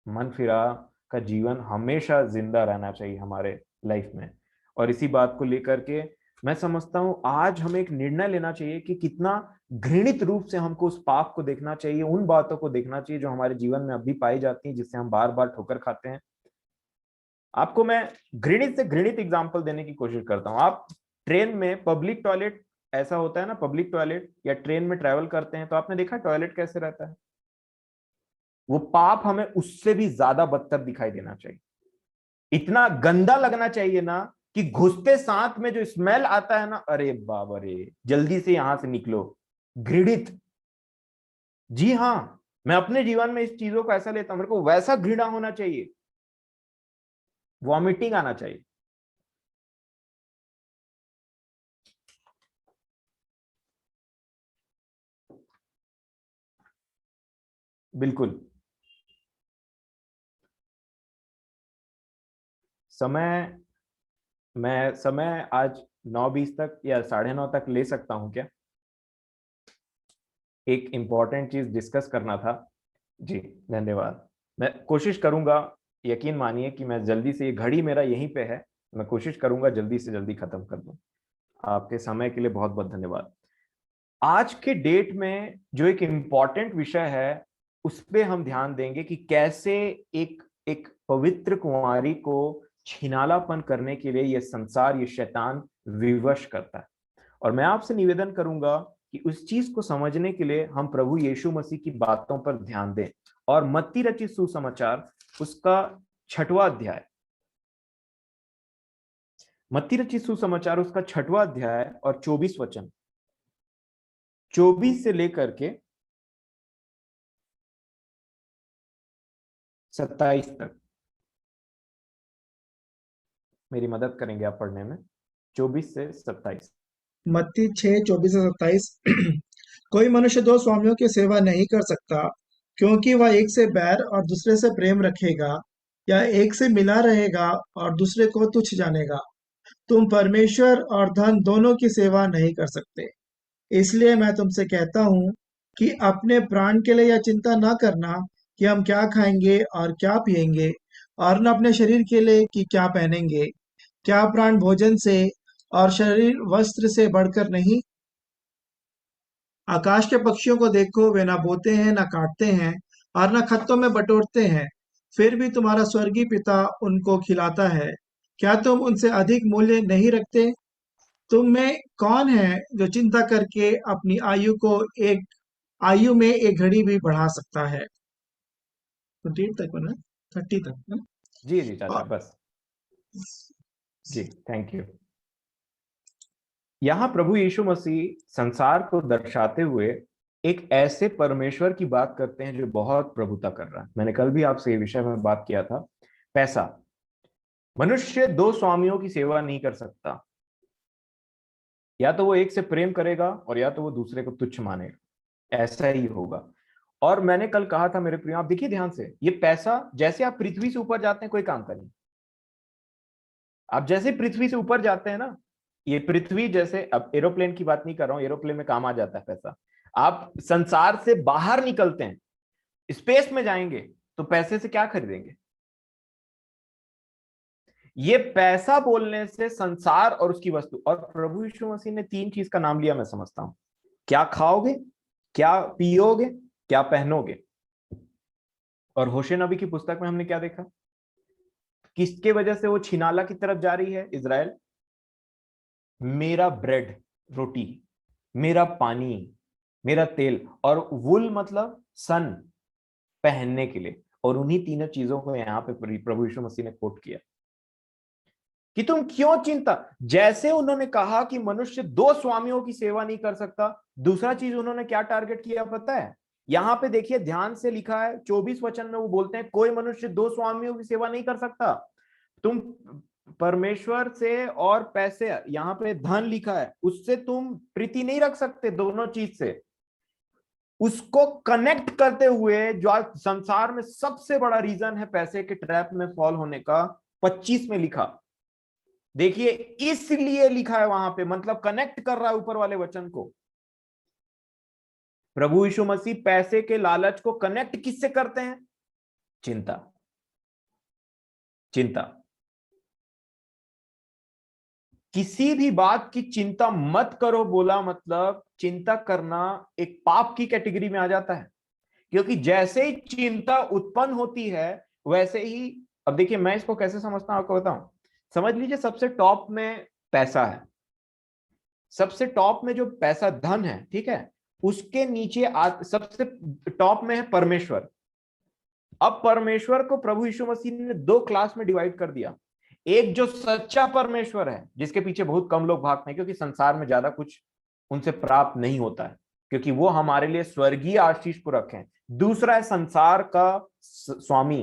मन फिरा का जीवन हमेशा जिंदा रहना चाहिए हमारे लाइफ में। और इसी बात को लेकर के मैं समझता हूं आज हमें एक निर्णय लेना चाहिए कि कितना घृणित रूप से हमको उस पाप को देखना चाहिए, उन बातों को देखना चाहिए जो हमारे जीवन में अभी पाई जाती हैं, जिससे हम बार बार ठोकर खाते हैं। आपको मैं घृणित से घृणित एग्जाम्पल देने की कोशिश करता हूँ। आप ट्रेन में पब्लिक टॉयलेट, ऐसा होता है ना, पब्लिक टॉयलेट, या ट्रेन में ट्रेवल करते हैं तो आपने देखा टॉयलेट कैसे रहता है। वो पाप हमें उससे भी ज्यादा बदतर दिखाई देना चाहिए, इतना गंदा लगना चाहिए ना कि घुसते साथ में जो स्मेल आता है ना, अरे बाबा रे, जल्दी से यहां से निकलो, घृणित। जी हाँ, मैं अपने जीवन में इस चीजों को ऐसा लेता हूं, मेरे को वैसा घृणा होना चाहिए, वॉमिटिंग आना चाहिए। बिल्कुल। समय, मैं समय आज 9:20 तक या 9:30 तक ले सकता हूं क्या? एक इंपॉर्टेंट चीज डिस्कस करना था। जी धन्यवाद। मैं कोशिश करूंगा, यकीन मानिए कि मैं जल्दी से, ये घड़ी मेरा यहीं पे है, मैं कोशिश करूंगा जल्दी से जल्दी खत्म कर दूं। आपके समय के लिए बहुत बहुत धन्यवाद। आज के डेट में जो एक इम्पॉर्टेंट विषय है उस पे हम ध्यान देंगे कि कैसे एक एक पवित्र कुंवारी को छिनालापन करने के लिए ये संसार, ये शैतान विवश करता है। और मैं आपसे निवेदन करूंगा कि उस चीज को समझने के लिए हम प्रभु यीशु मसीह की बातों पर ध्यान दें। और मत्ती रचित सुसमाचार उसका 6वां अध्याय, मत्ती रचित सुसमाचार उसका 6वां अध्याय और 24 वचन, 24 से लेकर के 27 तक मेरी मदद करेंगे आप पढ़ने में, 24 से 27। मत्ती 6:24 से 27। कोई मनुष्य दो स्वामियों की सेवा नहीं कर सकता, क्योंकि वह एक से बैर और दूसरे से प्रेम रखेगा, या एक से मिला रहेगा और दूसरे को तुच्छ जानेगा। तुम परमेश्वर और धन दोनों की सेवा नहीं कर सकते। इसलिए मैं तुमसे कहता हूँ कि अपने प्राण के लिए यह चिंता न करना कि हम क्या खाएंगे और क्या पिएंगे, और न अपने शरीर के लिए कि क्या पहनेंगे। क्या प्राण भोजन से और शरीर वस्त्र से बढ़कर नहीं? आकाश के पक्षियों को देखो, वे ना बोते हैं, ना काटते हैं, और ना खत्तों में बटोरते हैं, फिर भी तुम्हारा स्वर्गीय पिता उनको खिलाता है। क्या तुम उनसे अधिक मूल्य नहीं रखते? तुम में कौन है जो चिंता करके अपनी आयु में एक घड़ी भी बढ़ा सकता है? 28 तक बना, 30 तक ना? जी जी चाचा, और बस जी, थैंक यू। यहाँ प्रभु यीशु मसीह संसार को दर्शाते हुए एक ऐसे परमेश्वर की बात करते हैं जो बहुत प्रभुता कर रहा है। मैंने कल भी आपसे ये विषय में बात किया था, पैसा। मनुष्य दो स्वामियों की सेवा नहीं कर सकता, या तो वो एक से प्रेम करेगा और या तो वो दूसरे को तुच्छ मानेगा, ऐसा ही होगा। और मैंने कल कहा था मेरे प्रिय, आप देखिए ध्यान से, ये पैसा जैसे आप पृथ्वी से ऊपर जाते हैं कोई काम का नहीं। आप जैसे पृथ्वी से ऊपर जाते हैं ना, ये पृथ्वी जैसे, अब एरोप्लेन की बात नहीं कर रहा हूं, एरोप्लेन में काम आ जाता है पैसा। आप संसार से बाहर निकलते हैं, स्पेस में जाएंगे, तो पैसे से क्या खरीदेंगे? ये पैसा बोलने से संसार और उसकी वस्तु, और प्रभु यीशु मसीह ने 3 चीज का नाम लिया, मैं समझता हूं। क्या खाओगे, क्या पियोगे, क्या पहनोगे। और होशे नबी की पुस्तक में हमने क्या देखा, किसके वजह से वो छिनाला की तरफ जा रही है इजराइल? मेरा ब्रेड, रोटी, मेरा पानी, मेरा तेल, और वुल मतलब सन, पहनने के लिए। और उन्हीं तीनों चीजों को यहाँ पे प्रभु यीशु मसीह ने कोट किया कि तुम क्यों चिंता। जैसे उन्होंने कहा कि मनुष्य दो स्वामियों की सेवा नहीं कर सकता, दूसरा चीज उन्होंने क्या टारगेट किया पता है? यहां पे देखिए ध्यान से लिखा है, 24 वचन में वो बोलते हैं कोई मनुष्य दो स्वामियों की सेवा नहीं कर सकता। तुम परमेश्वर से और पैसे, यहां पे धन लिखा है, उससे तुम प्रीति नहीं रख सकते, दोनों चीज से। उसको कनेक्ट करते हुए जो आज संसार में सबसे बड़ा रीजन है पैसे के ट्रैप में फॉल होने का, 25 में लिखा, देखिए इसलिए लिखा है वहां पे, मतलब कनेक्ट कर रहा है ऊपर वाले वचन को। प्रभु यीशु मसीह पैसे के लालच को कनेक्ट किससे करते हैं? चिंता। चिंता, किसी भी बात की चिंता मत करो बोला मतलब चिंता करना एक पाप की कैटेगरी में आ जाता है। क्योंकि जैसे ही चिंता उत्पन्न होती है वैसे ही, अब देखिए मैं इसको कैसे समझता हूं आपको बताऊं। समझ लीजिए सबसे टॉप में पैसा है, सबसे टॉप में जो पैसा धन है, ठीक है, उसके नीचे सबसे टॉप में है परमेश्वर। अब परमेश्वर को प्रभु यीशु मसीह ने 2 क्लास में डिवाइड कर दिया। एक जो सच्चा परमेश्वर है, जिसके पीछे बहुत कम लोग भागते हैं, क्योंकि संसार में ज्यादा कुछ उनसे प्राप्त नहीं होता है, क्योंकि वो हमारे लिए स्वर्गीय आशीष पूरक हैं। दूसरा है संसार का स्वामी,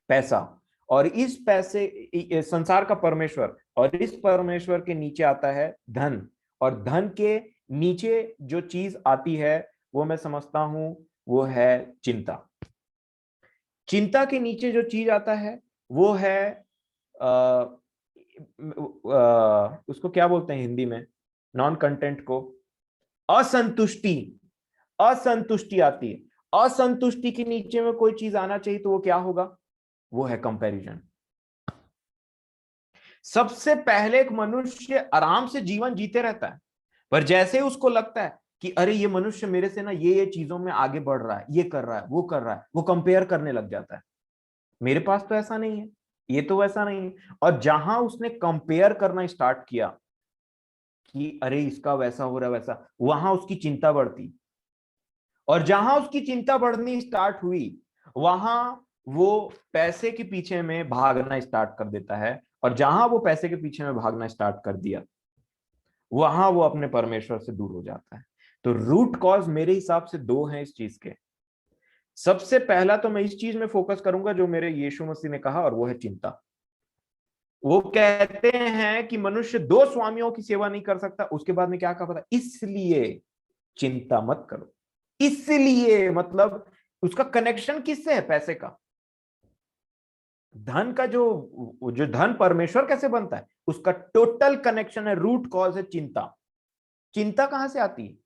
पैसा, और इस पैसे, संसार का परमेश्वर, और इस परमेश्वर के नीचे आता है धन। और धन के नीचे जो चीज आती है वो मैं समझता हूं वो है चिंता। चिंता के नीचे जो चीज आता है वो है उसको क्या बोलते हैं हिंदी में, नॉन कंटेंट को, असंतुष्टि। असंतुष्टि आती है। असंतुष्टि के नीचे में कोई चीज आना चाहिए तो वो क्या होगा? वो है कंपैरिजन। सबसे पहले एक मनुष्य आराम से जीवन जीते रहता है, पर जैसे ही उसको लगता है कि अरे ये मनुष्य मेरे से ना ये चीजों में आगे बढ़ रहा है, ये कर रहा है, वो कर रहा है, वो कंपेयर करने लग जाता है। मेरे पास तो ऐसा नहीं है, ये तो वैसा नहीं है। और जहां उसने कंपेयर करना स्टार्ट किया कि अरे इसका वैसा हो रहा है वैसा, वहां उसकी चिंता बढ़ती। और जहां उसकी चिंता बढ़नी स्टार्ट हुई वहां वो पैसे के पीछे में भागना स्टार्ट कर देता है। और जहां वो पैसे के पीछे में भागना स्टार्ट कर दिया वहां वो अपने परमेश्वर से दूर हो जाता है। तो रूट कॉज मेरे हिसाब से 2 हैं इस चीज के। सबसे पहला तो मैं इस चीज में फोकस करूंगा जो मेरे यीशु मसीह ने कहा, और वो है चिंता। वो कहते हैं कि मनुष्य दो स्वामियों की सेवा नहीं कर सकता। उसके बाद में क्या कहा पता, इसलिए चिंता मत करो। इसलिए मतलब उसका कनेक्शन किससे है? पैसे का। धन का जो जो धन परमेश्वर कैसे बनता है, उसका टोटल कनेक्शन है, रूट कॉज है चिंता। चिंता कहां से आती है?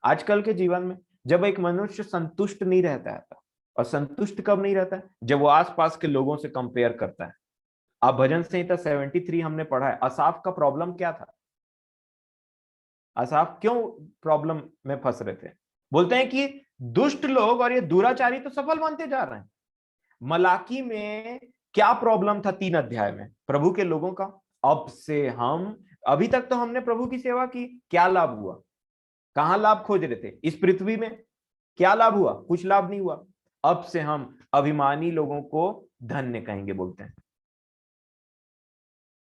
आजकल के जीवन में जब एक मनुष्य संतुष्ट नहीं रहता है, और संतुष्ट कब नहीं रहता है? जब वो आसपास के लोगों से कंपेयर करता है। अब भजन संहिता 73 हमने पढ़ा है। असाफ का प्रॉब्लम क्या था? असाफ क्यों प्रॉब्लम में फंस रहे थे? बोलते हैं कि दुष्ट लोग और ये दुराचारी तो सफल बनते जा रहे हैं। मलाकी में क्या प्रॉब्लम था? 3 अध्याय में प्रभु के लोगों का, अब से हम, अभी तक तो हमने प्रभु की सेवा की, क्या लाभ हुआ? कहां लाभ खोज रहे थे? इस पृथ्वी में क्या लाभ हुआ? कुछ लाभ नहीं हुआ। अब से हम अभिमानी लोगों को धन्य कहेंगे, बोलते हैं।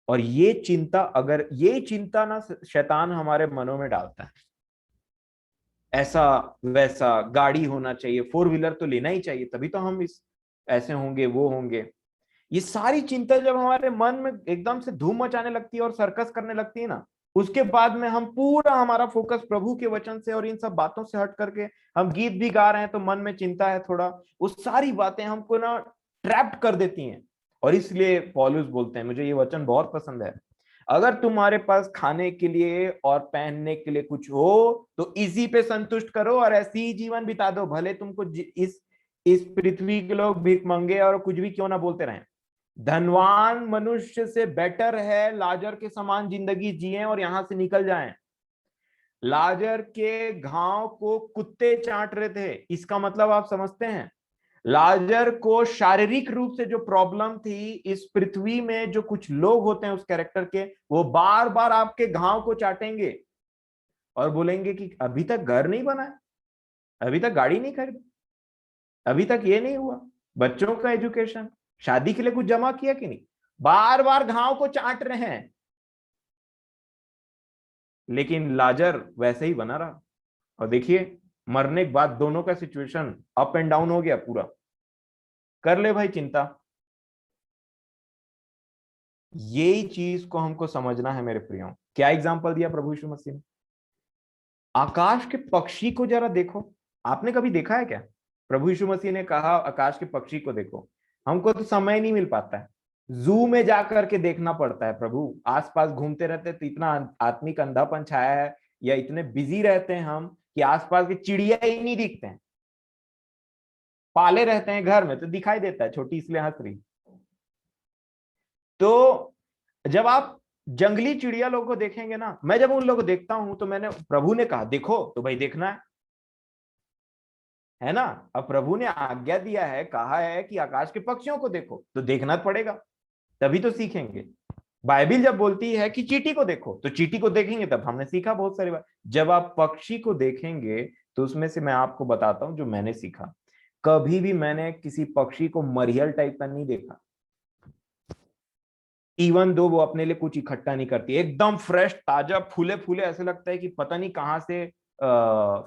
और ये चिंता, अगर ये चिंता ना शैतान हमारे मनों में डालता है, ऐसा वैसा गाड़ी होना चाहिए, 4 व्हीलर तो लेना ही चाहिए, तभी तो हम इस ऐसे होंगे वो होंगे, ये सारी चिंता जब हमारे मन में एकदम से धूम मचाने लगती है और सर्कस करने लगती है ना, उसके बाद में हम पूरा हमारा फोकस प्रभु के वचन से और इन सब बातों से हट करके हम गीत भी गा रहे हैं तो मन में चिंता है थोड़ा, वो सारी बातें हमको ना ट्रैप्ड कर देती हैं। और इसलिए पौलुस बोलते हैं, मुझे ये वचन बहुत पसंद है, अगर तुम्हारे पास खाने के लिए और पहनने के लिए कुछ हो तो इसी पे संतुष्ट करो और ऐसी ही जीवन बिता दो, भले तुमको इस पृथ्वी के लोग भीख मंगे और कुछ भी क्यों ना बोलते रहें। धनवान मनुष्य से बेटर है लाजर के समान जिंदगी जिए और यहां से निकल जाएं। लाजर के घाव को कुत्ते चाट रहे थे, इसका मतलब आप समझते हैं? लाजर को शारीरिक रूप से जो प्रॉब्लम थी, इस पृथ्वी में जो कुछ लोग होते हैं उस कैरेक्टर के, वो बार बार आपके घाव को चाटेंगे और बोलेंगे कि अभी तक घर नहीं बना है, अभी तक गाड़ी नहीं खरीदी, अभी तक ये नहीं हुआ, बच्चों का एजुकेशन, शादी के लिए कुछ जमा किया कि नहीं। बार बार घाव को चाट रहे हैं। लेकिन लाजर वैसे ही बना रहा, और देखिए मरने के बाद दोनों का सिचुएशन अप एंड डाउन हो गया पूरा। कर ले भाई चिंता। यही चीज को हमको समझना है मेरे प्रियो। क्या एग्जाम्पल दिया प्रभु यीशु मसीह ने? आकाश के पक्षी को जरा देखो। आपने कभी देखा है क्या? प्रभु यीशु मसीह ने कहा आकाश के पक्षी को देखो। हमको तो समय नहीं मिल पाता है, जू में जाकर के देखना पड़ता है। प्रभु आसपास घूमते रहते तो इतना आत्मिक अंधापन छाया है, या इतने बिजी रहते हैं हम कि आसपास के चिड़िया ही नहीं दिखते हैं। पाले रहते हैं घर में तो दिखाई देता है, छोटी इसलिए हंस रही। तो जब आप जंगली चिड़िया लोगों को देखेंगे ना, मैं जब उन लोगों को देखता हूं तो मैंने, प्रभु ने कहा देखो तो भाई देखना है ना। अब प्रभु ने आज्ञा दिया है, कहा है कि आकाश के पक्षियों को देखो, तो देखना पड़ेगा, तभी तो सीखेंगे। बाइबिल जब बोलती है कि चींटी को देखो, तो चींटी को देखेंगे तब हमने सीखा बहुत सारी बात। जब आप पक्षी को देखेंगे तो उसमें से मैं आपको बताता हूं जो मैंने सीखा। कभी भी मैंने किसी पक्षी को मरियल टाइप का नहीं देखा, इवन दो वो अपने लिए कुछ इकट्ठा नहीं करती, एकदम फ्रेश ताजा फूले फूले, ऐसे लगता है कि पता नहीं कहां से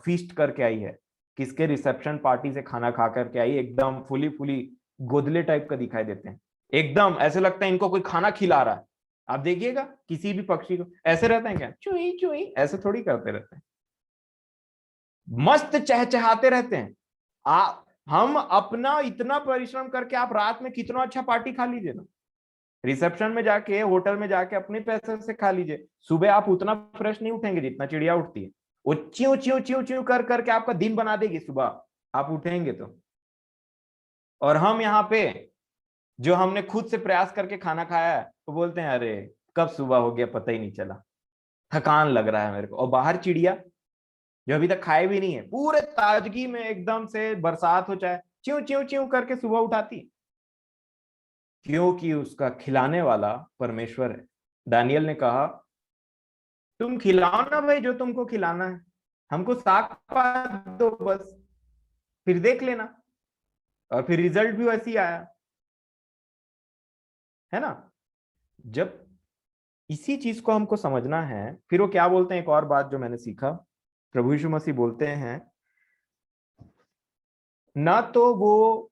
फीस्ट करके आई है, किसके रिसेप्शन पार्टी से खाना खा करके आई, एकदम फूली फूली गोदले टाइप का दिखाई देते हैं। एकदम ऐसे लगता है इनको कोई खाना खिला रहा है। आप देखिएगा किसी भी पक्षी को, ऐसे रहते हैं क्या, चुई चुई ऐसे थोड़ी करते रहते हैं, मस्त चहचहाते रहते हैं। हम अपना इतना परिश्रम करके आप रात में कितना अच्छा पार्टी खा लीजिए ना, रिसेप्शन में जाके, होटल में जाके अपने पैसे से खा लीजिए, सुबह आप उतना फ्रेश नहीं उठेंगे जितना चिड़िया उठती है। वो च्यू च्यू च्यू च्यू कर करके आपका दिन बना देगी सुबह आप उठेंगे तो। और हम यहाँ पे जो हमने खुद से प्रयास करके खाना खाया है, वो बोलते हैं अरे कब सुबह हो गया पता ही नहीं चला, थकान लग रहा है मेरे को। और बाहर चिड़िया जो अभी तक खाए भी नहीं है, पूरे ताजगी में एकदम से बरसात हो चाहे, च्यू च्यू च्यू करके सुबह उठाती, क्योंकि उसका खिलाने वाला परमेश्वर है। दानियल ने कहा तुम खिलाओ ना भाई जो तुमको खिलाना है, हमको साग पात दो बस, फिर देख लेना। और फिर रिजल्ट भी वैसे ही आया, है ना। जब इसी चीज को हमको समझना है, फिर वो क्या बोलते हैं, एक और बात जो मैंने सीखा, प्रभु यीशु मसीह बोलते हैं ना तो वो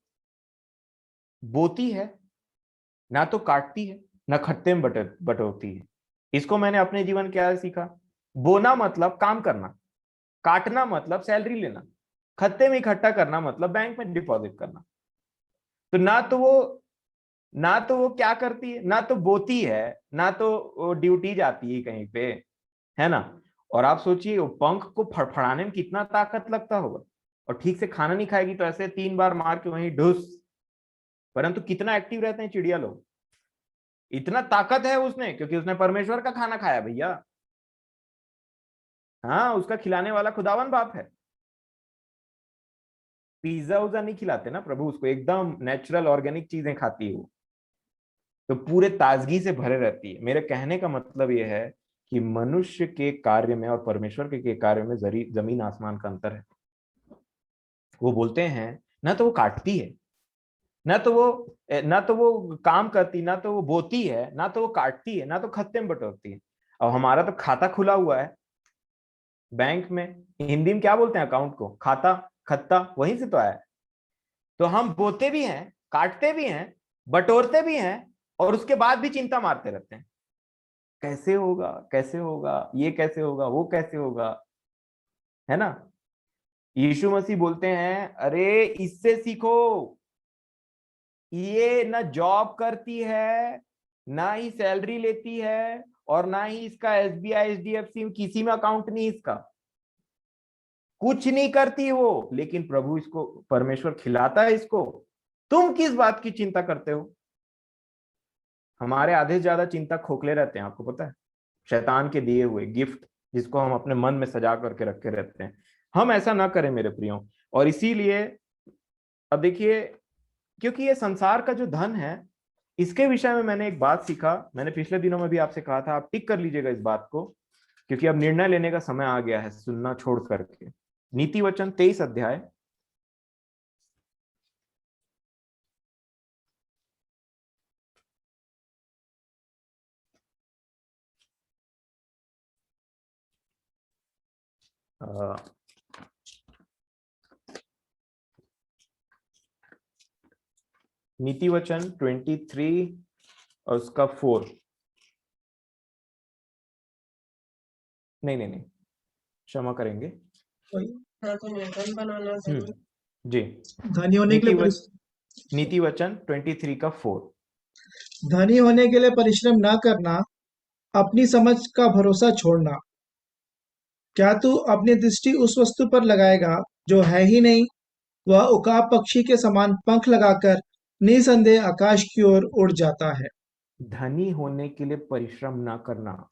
बोती है, ना तो काटती है, ना खत्ते में बटोरती है। इसको मैंने अपने जीवन क्या सीखा? बोना मतलब काम करना, काटना मतलब सैलरी लेना, खत्ते में इकट्ठा करना मतलब बैंक में डिपॉजिट करना। तो ना तो वो क्या करती है, ना तो बोती है, ना तो वो ड्यूटी जाती है कहीं पे, है ना। और आप सोचिए वो पंख को फड़फड़ाने में कितना ताकत लगता होगा, और ठीक से खाना नहीं खाएगी तो ऐसे 3 बार मार के वहीं ढुस। परंतु कितना एक्टिव रहते हैं चिड़िया लोग, इतना ताकत है उसने, क्योंकि उसने परमेश्वर का खाना खाया भैया। हाँ, उसका खिलाने वाला खुदावन बाप है। पिज्जा उज्जा नहीं खिलाते ना प्रभु उसको, एकदम नेचुरल ऑर्गेनिक चीजें खाती है वो, तो पूरे ताजगी से भरे रहती है। मेरे कहने का मतलब यह है कि मनुष्य के कार्य में और परमेश्वर के कार्य में जमीन आसमान का अंतर है। वो बोलते हैं ना तो वो काटती है, ना तो वो काम करती, ना तो वो बोती है, ना तो वो काटती है, ना तो खत्ते में बटोरती है। अब हमारा तो खाता खुला हुआ है बैंक में, हिंदी में क्या बोलते हैं अकाउंट को? खाता, खत्ता, वहीं से तो आया है। तो हम बोते भी हैं, काटते भी हैं, बटोरते भी हैं, और उसके बाद भी चिंता मारते रहते हैं, कैसे होगा, कैसे होगा, ये कैसे होगा, वो कैसे होगा, है ना। यीशु मसीह बोलते हैं अरे इससे सीखो, ये ना जॉब करती है, ना ही सैलरी लेती है, और ना ही इसका एसबीआई एचडीएफसी किसी में अकाउंट नहीं, इसका कुछ नहीं करती वो, लेकिन प्रभु इसको, परमेश्वर खिलाता है इसको। तुम किस बात की चिंता करते हो? हमारे आधे से ज्यादा चिंता खोखले रहते हैं, आपको पता है, शैतान के दिए हुए गिफ्ट जिसको हम अपने मन में सजा करके रखे रहते हैं। हम ऐसा ना करें मेरे प्रियो। और इसीलिए अब देखिए, क्योंकि ये संसार का जो धन है, इसके विषय में मैंने एक बात सीखा, मैंने पिछले दिनों में भी आपसे कहा था, आप टिक कर लीजिएगा इस बात को, क्योंकि अब निर्णय लेने का समय आ गया है सुनना छोड़ करके। नीति वचन 23 अध्याय, नीति वचन 23 और उसका 4, नहीं, क्षमा करेंगे। हाँ, तो वेतन बनाना चाहिए। जी, धनी होने के लिए नीति वचन 23 का 4। धनी होने के लिए परिश्रम ना करना, अपनी समझ का भरोसा छोड़ना। क्या तू अपनी दृष्टि उस वस्तु पर लगाएगा जो है ही नहीं? वह उकाब पक्षी के समान पंख लगाकर निसंदेह आकाश की ओर उड़ जाता है। धनी होने के लिए परिश्रम ना करना,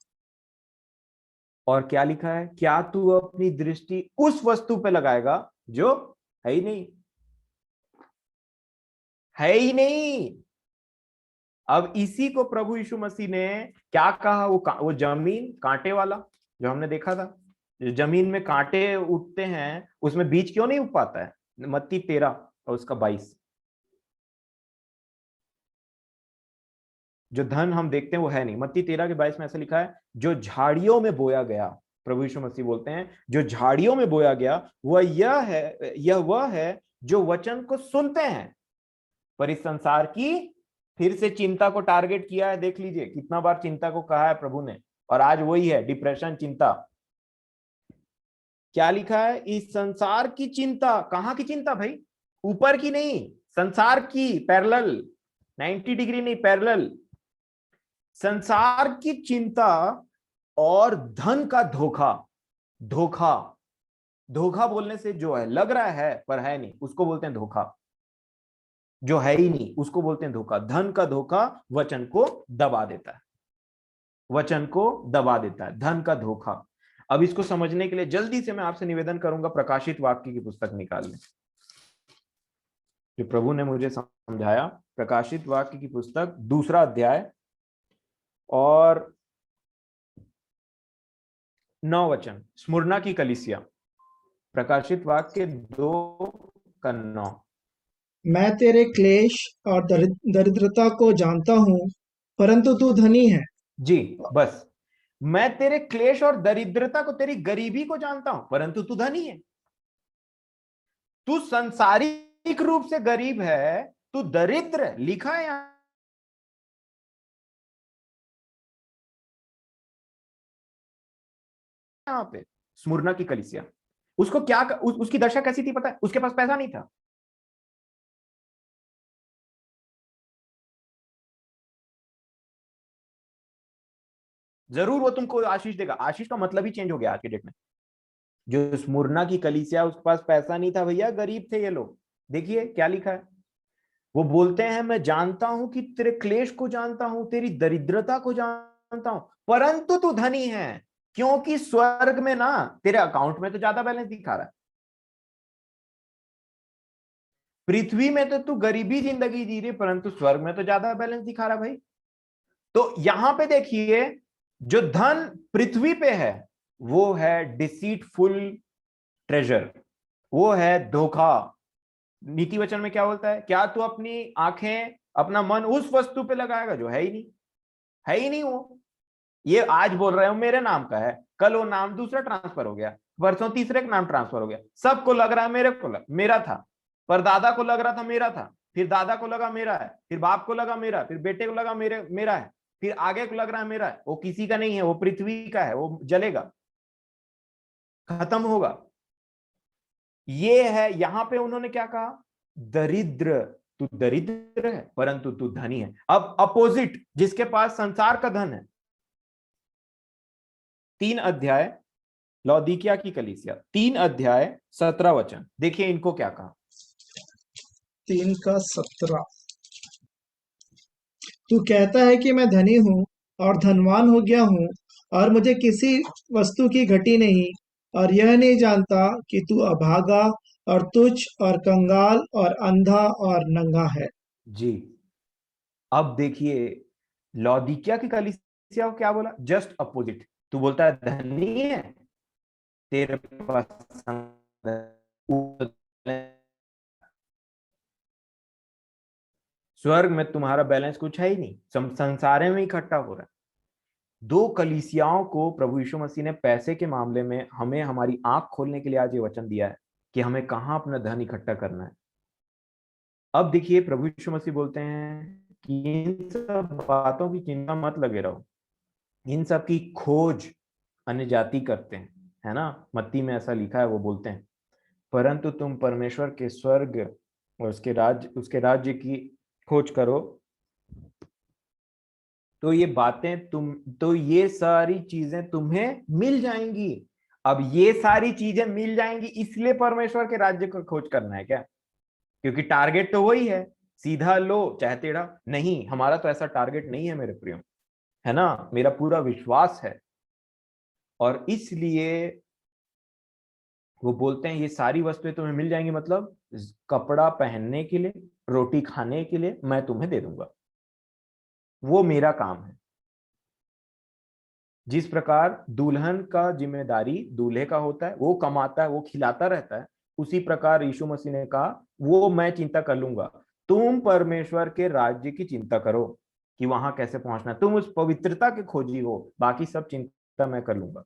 और क्या लिखा है? क्या तू अपनी दृष्टि उस वस्तु पे लगाएगा जो है ही नहीं, है ही नहीं। अब इसी को प्रभु यीशु मसीह ने क्या कहा? वो जमीन कांटे वाला जो हमने देखा था, जो जमीन में कांटे उगते हैं उसमें बीज क्यों नहीं उग पाता है? मत्ती 13 और उसका 22। जो धन हम देखते हैं वो है नहीं। मत्ती 13 के 22 में ऐसा लिखा है, जो झाड़ियों में बोया गया, प्रभु यीशु मसीह बोलते हैं जो झाड़ियों में बोया गया यह वह है जो वचन को सुनते हैं, पर इस संसार की फिर से चिंता को टारगेट किया है। देख लीजिए कितना बार चिंता को कहा है प्रभु ने, और आज वही है, डिप्रेशन, चिंता। क्या लिखा है? इस संसार की चिंता। कहां की चिंता भाई? ऊपर की नहीं, संसार की, पैरेलल, 90 डिग्री नहीं, पैरेलल। संसार की चिंता और धन का धोखा। धोखा, धोखा बोलने से जो है लग रहा है पर है नहीं, उसको बोलते हैं धोखा। जो है ही नहीं उसको बोलते हैं धोखा। धन का धोखा वचन को दबा देता है, वचन को दबा देता है, धन का धोखा। अब इसको समझने के लिए जल्दी से मैं आपसे निवेदन करूंगा, प्रकाशित वाक्य की पुस्तक निकाल लें, जो प्रभु ने मुझे समझाया। प्रकाशित वाक्य की पुस्तक 2 अध्याय और 9 वचन, स्मुरना की कलीसिया। प्रकाशित वाक्य 2:9। मैं तेरे क्लेश और दरिद्रता को जानता हूँ, परंतु तू धनी है। जी, बस, मैं तेरे क्लेश और दरिद्रता को, तेरी गरीबी को जानता हूं, परंतु तू धनी है। तू संसारी शारीरिक रूप से गरीब है, तू दरिद्र लिखा है यहाँ पे। स्मुरना की कलीसिया, उसको क्या उसकी दशा कैसी थी पता है? उसके पास पैसा नहीं था। जरूर वो तुमको आशीष देगा, आशीष का मतलब ही चेंज हो गया आज के डेट में। जो स्मुरना की कलीसिया, उसके पास पैसा नहीं था भैया, गरीब थे ये लोग। देखिए क्या लिखा है, वो बोलते हैं मैं जानता हूं कि तेरे क्लेश को जानता हूं, तेरी दरिद्रता को जानता हूं, परंतु तू धनी है, क्योंकि स्वर्ग में ना तेरे अकाउंट में तो ज्यादा बैलेंस दिखा रहा है, पृथ्वी में तो तू गरीबी जिंदगी जी रही, परंतु स्वर्ग में तो ज्यादा बैलेंस दिखा रहा है भाई। तो यहां पे देखिए, जो धन पृथ्वी पे है वो है डिसीटफुल ट्रेजर, वो है धोखा। नीति वचन में क्या बोलता है? क्या तू अपनी आंखें, अपना मन उस वस्तु पे लगाएगा जो है ही नहीं? है ही नहीं वो। ये आज बोल रहे हो मेरे नाम का है, कल वो नाम दूसरा ट्रांसफर हो गया, परसों तीसरे का नाम ट्रांसफर हो गया, सबको लग रहा है मेरा था, पर दादा को लग रहा था मेरा था, फिर दादा को लगा मेरा है, फिर बाप को लगा मेरा, फिर बेटे को लगा मेरा है, फिर आगे को लग रहा है मेरा है। वो किसी का नहीं है, वो पृथ्वी का है, वो जलेगा, खत्म होगा। ये है, यहां पे उन्होंने क्या कहा? दरिद्र, तू दरिद्र है परंतु तू धनी है। अब अपोजिट, जिसके पास संसार का धन है, 3 अध्याय लौदीकिया की कलीसिया, 3 अध्याय 17 वचन, देखिए इनको क्या कहा। 3:17। तू कहता है कि मैं धनी हूँ और धनवान हो गया हूँ और मुझे किसी वस्तु की घटी नहीं, और यह नहीं जानता कि तू अभागा और तुच्छ और कंगाल और अंधा और नंगा है। जी, अब देखिए लौदीकिया की कलीसिया को क्या बोला? Just opposite. तू बोलता है धनी है, तेरे पास स्वर्ग में तुम्हारा बैलेंस कुछ है ही नहीं, संसार में इकट्ठा हो रहा है। 2 कलीसियाओं को प्रभु यीशु मसीह ने पैसे के मामले में हमें हमारी आंख खोलने के लिए आज ये वचन दिया है कि हमें कहां अपना धन इकट्ठा करना है। अब देखिए प्रभु यीशु मसीह बोलते हैं कि इन सब बातों की चिंता मत लगे रहो, इन सब की खोज अन्य जाति करते हैं, है ना? मत्ती में ऐसा लिखा है, वो बोलते हैं परंतु तुम परमेश्वर के स्वर्ग और उसके राज्य की खोज करो, तो ये बातें तो ये सारी चीजें तुम्हें मिल जाएंगी। अब ये सारी चीजें मिल जाएंगी इसलिए परमेश्वर के राज्य को खोज करना है क्या? क्योंकि टारगेट तो वही है, सीधा लो चाहे टेढ़ा। नहीं, हमारा तो ऐसा टारगेट नहीं है मेरे प्रियो, है ना? मेरा पूरा विश्वास है, और इसलिए वो बोलते हैं ये सारी वस्तुएं तुम्हें मिल जाएंगी, मतलब कपड़ा पहनने के लिए, रोटी खाने के लिए मैं तुम्हें दे दूंगा, वो मेरा काम है। जिस प्रकार दुल्हन का जिम्मेदारी दूल्हे का होता है, वो कमाता है, वो खिलाता रहता है, उसी प्रकार यीशु मसीह ने कहा वो मैं चिंता कर लूंगा, तुम परमेश्वर के राज्य की चिंता करो कि वहां कैसे पहुंचना है, तुम उस पवित्रता के खोजी हो, बाकी सब चिंता मैं कर लूंगा।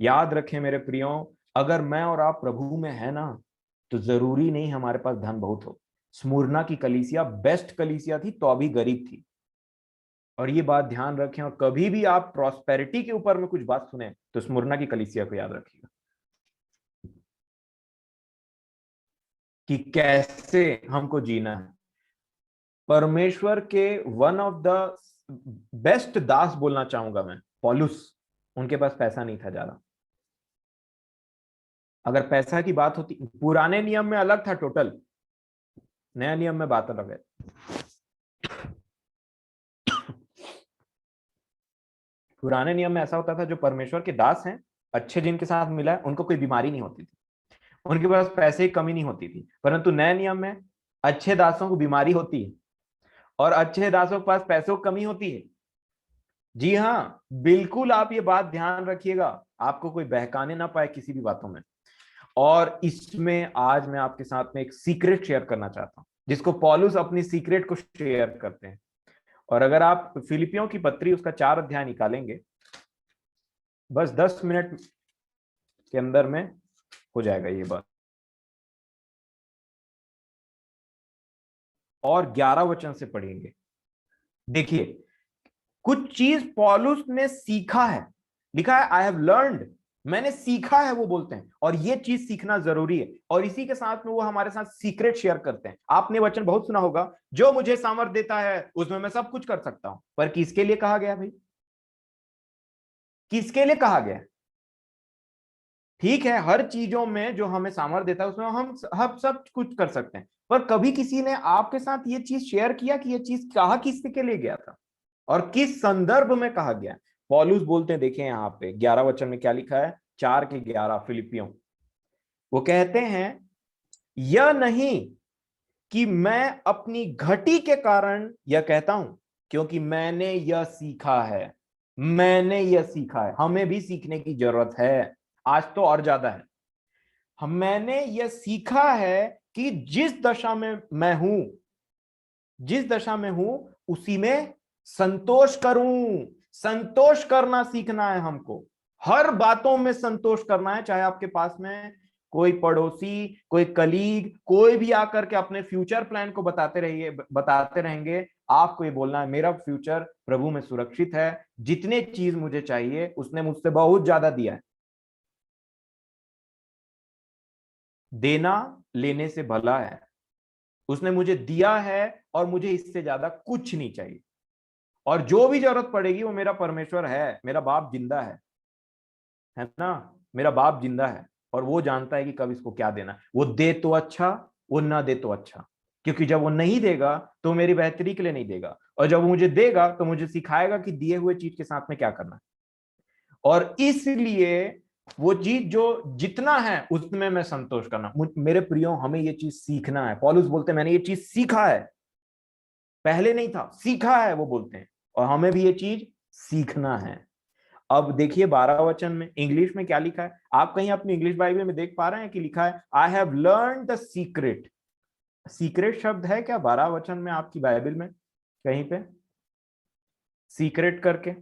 याद रखें मेरे प्रियो, अगर मैं और आप प्रभु में है ना, तो जरूरी नहीं हमारे पास धन बहुत हो। स्मुरना की कलीसिया बेस्ट कलीसिया थी तो अभी गरीब थी, और ये बात ध्यान रखें, और कभी भी आप प्रॉस्पेरिटी के ऊपर में कुछ बात सुने तो स्मुरना की कलीसिया को याद रखिएगा कि कैसे हमको जीना है। परमेश्वर के वन ऑफ द बेस्ट दास बोलना चाहूंगा मैं, पौलुस, उनके पास पैसा नहीं था ज्यादा। अगर पैसा की बात होती, पुराने नियम में अलग था टोटल, नया नियम में बात अलग है। पुराने नियम में ऐसा होता था, जो परमेश्वर के दास हैं, अच्छे जिनके साथ मिला है, उनको कोई बीमारी नहीं होती थी, उनके पास पैसे की कमी नहीं होती थी। परंतु नए नियम में अच्छे दासों को बीमारी होती है और अच्छे दासों के पास पैसों की कमी होती है। जी हाँ, बिल्कुल आप ये बात ध्यान रखिएगा, आपको कोई बहकाने ना पाए किसी भी बातों में। और इसमें आज मैं आपके साथ में एक सीक्रेट शेयर करना चाहता हूं, जिसको पौलुस अपनी सीक्रेट को शेयर करते हैं। और अगर आप फिलिपियों की पत्री उसका 4 अध्याय निकालेंगे, बस 10 मिनट के अंदर में हो जाएगा ये बात। और 11 वचन से पढ़ेंगे। देखिए, कुछ चीज पौलुस ने सीखा है, लिखा है आई हैव लर्नड, मैंने सीखा है, वो बोलते हैं, और ये चीज सीखना जरूरी है। और इसी के साथ में वो हमारे साथ सीक्रेट शेयर करते हैं। आपने वचन बहुत सुना होगा, जो मुझे सामर्थ देता है उसमें मैं सब कुछ कर सकता हूं। पर किसके लिए कहा गया भाई? किसके लिए कहा गया? ठीक है, हर चीजों में जो हमें सामर्थ देता है उसमें हम सब कुछ कर सकते हैं, पर कभी किसी ने आपके साथ ये चीज शेयर किया कि ये चीज कहा किसके लिए गया था और किस संदर्भ में कहा गया? पौलुस बोलते हैं, देखें यहां पे 11 वचन में क्या लिखा है, 4:11 फिलिपियों। वो कहते हैं, यह नहीं कि मैं अपनी घटी के कारण यह कहता हूं, क्योंकि मैंने यह सीखा है। मैंने यह सीखा है, हमें भी सीखने की जरूरत है, आज तो और ज्यादा है। मैंने यह सीखा है कि जिस दशा में मैं हूं, जिस दशा में हूं उसी में संतोष करूं। संतोष करना सीखना है हमको, हर बातों में संतोष करना है। चाहे आपके पास में कोई पड़ोसी, कोई कलीग, कोई भी आकर के अपने फ्यूचर प्लान को बताते रहेंगे, आपको ये बोलना है मेरा फ्यूचर प्रभु में सुरक्षित है, जितने चीज मुझे चाहिए उसने मुझसे बहुत ज्यादा दिया है। देना लेने से भला है, उसने मुझे दिया है और मुझे इससे ज्यादा कुछ नहीं चाहिए। और जो भी जरूरत पड़ेगी वो मेरा परमेश्वर है, मेरा बाप जिंदा है ना, मेरा बाप जिंदा है और वो जानता है कि कब इसको क्या देना। वो दे तो अच्छा, वो ना दे तो अच्छा, क्योंकि जब वो नहीं देगा तो मेरी बेहतरी के लिए नहीं देगा, और जब वो मुझे देगा तो मुझे सिखाएगा कि दिए हुए चीज के साथ में क्या करना है। और इसलिए वो चीज जो जितना है उसमें मैं संतोष करना। मेरे प्रियो, हमें ये चीज सीखना है। पौलुस बोलते हैं मैंने ये चीज सीखा है, पहले नहीं था, सीखा है, वो बोलते हैं, और हमें भी ये चीज सीखना है। अब देखिए 12 वचन में इंग्लिश में क्या लिखा है, आप कहीं अपनी इंग्लिश बाइबल में देख पा रहे हैं कि लिखा है I have learn the secret. Secret शब्द है क्या 12 वचन में आपकी बाइबल में कहीं पे? सीक्रेट करके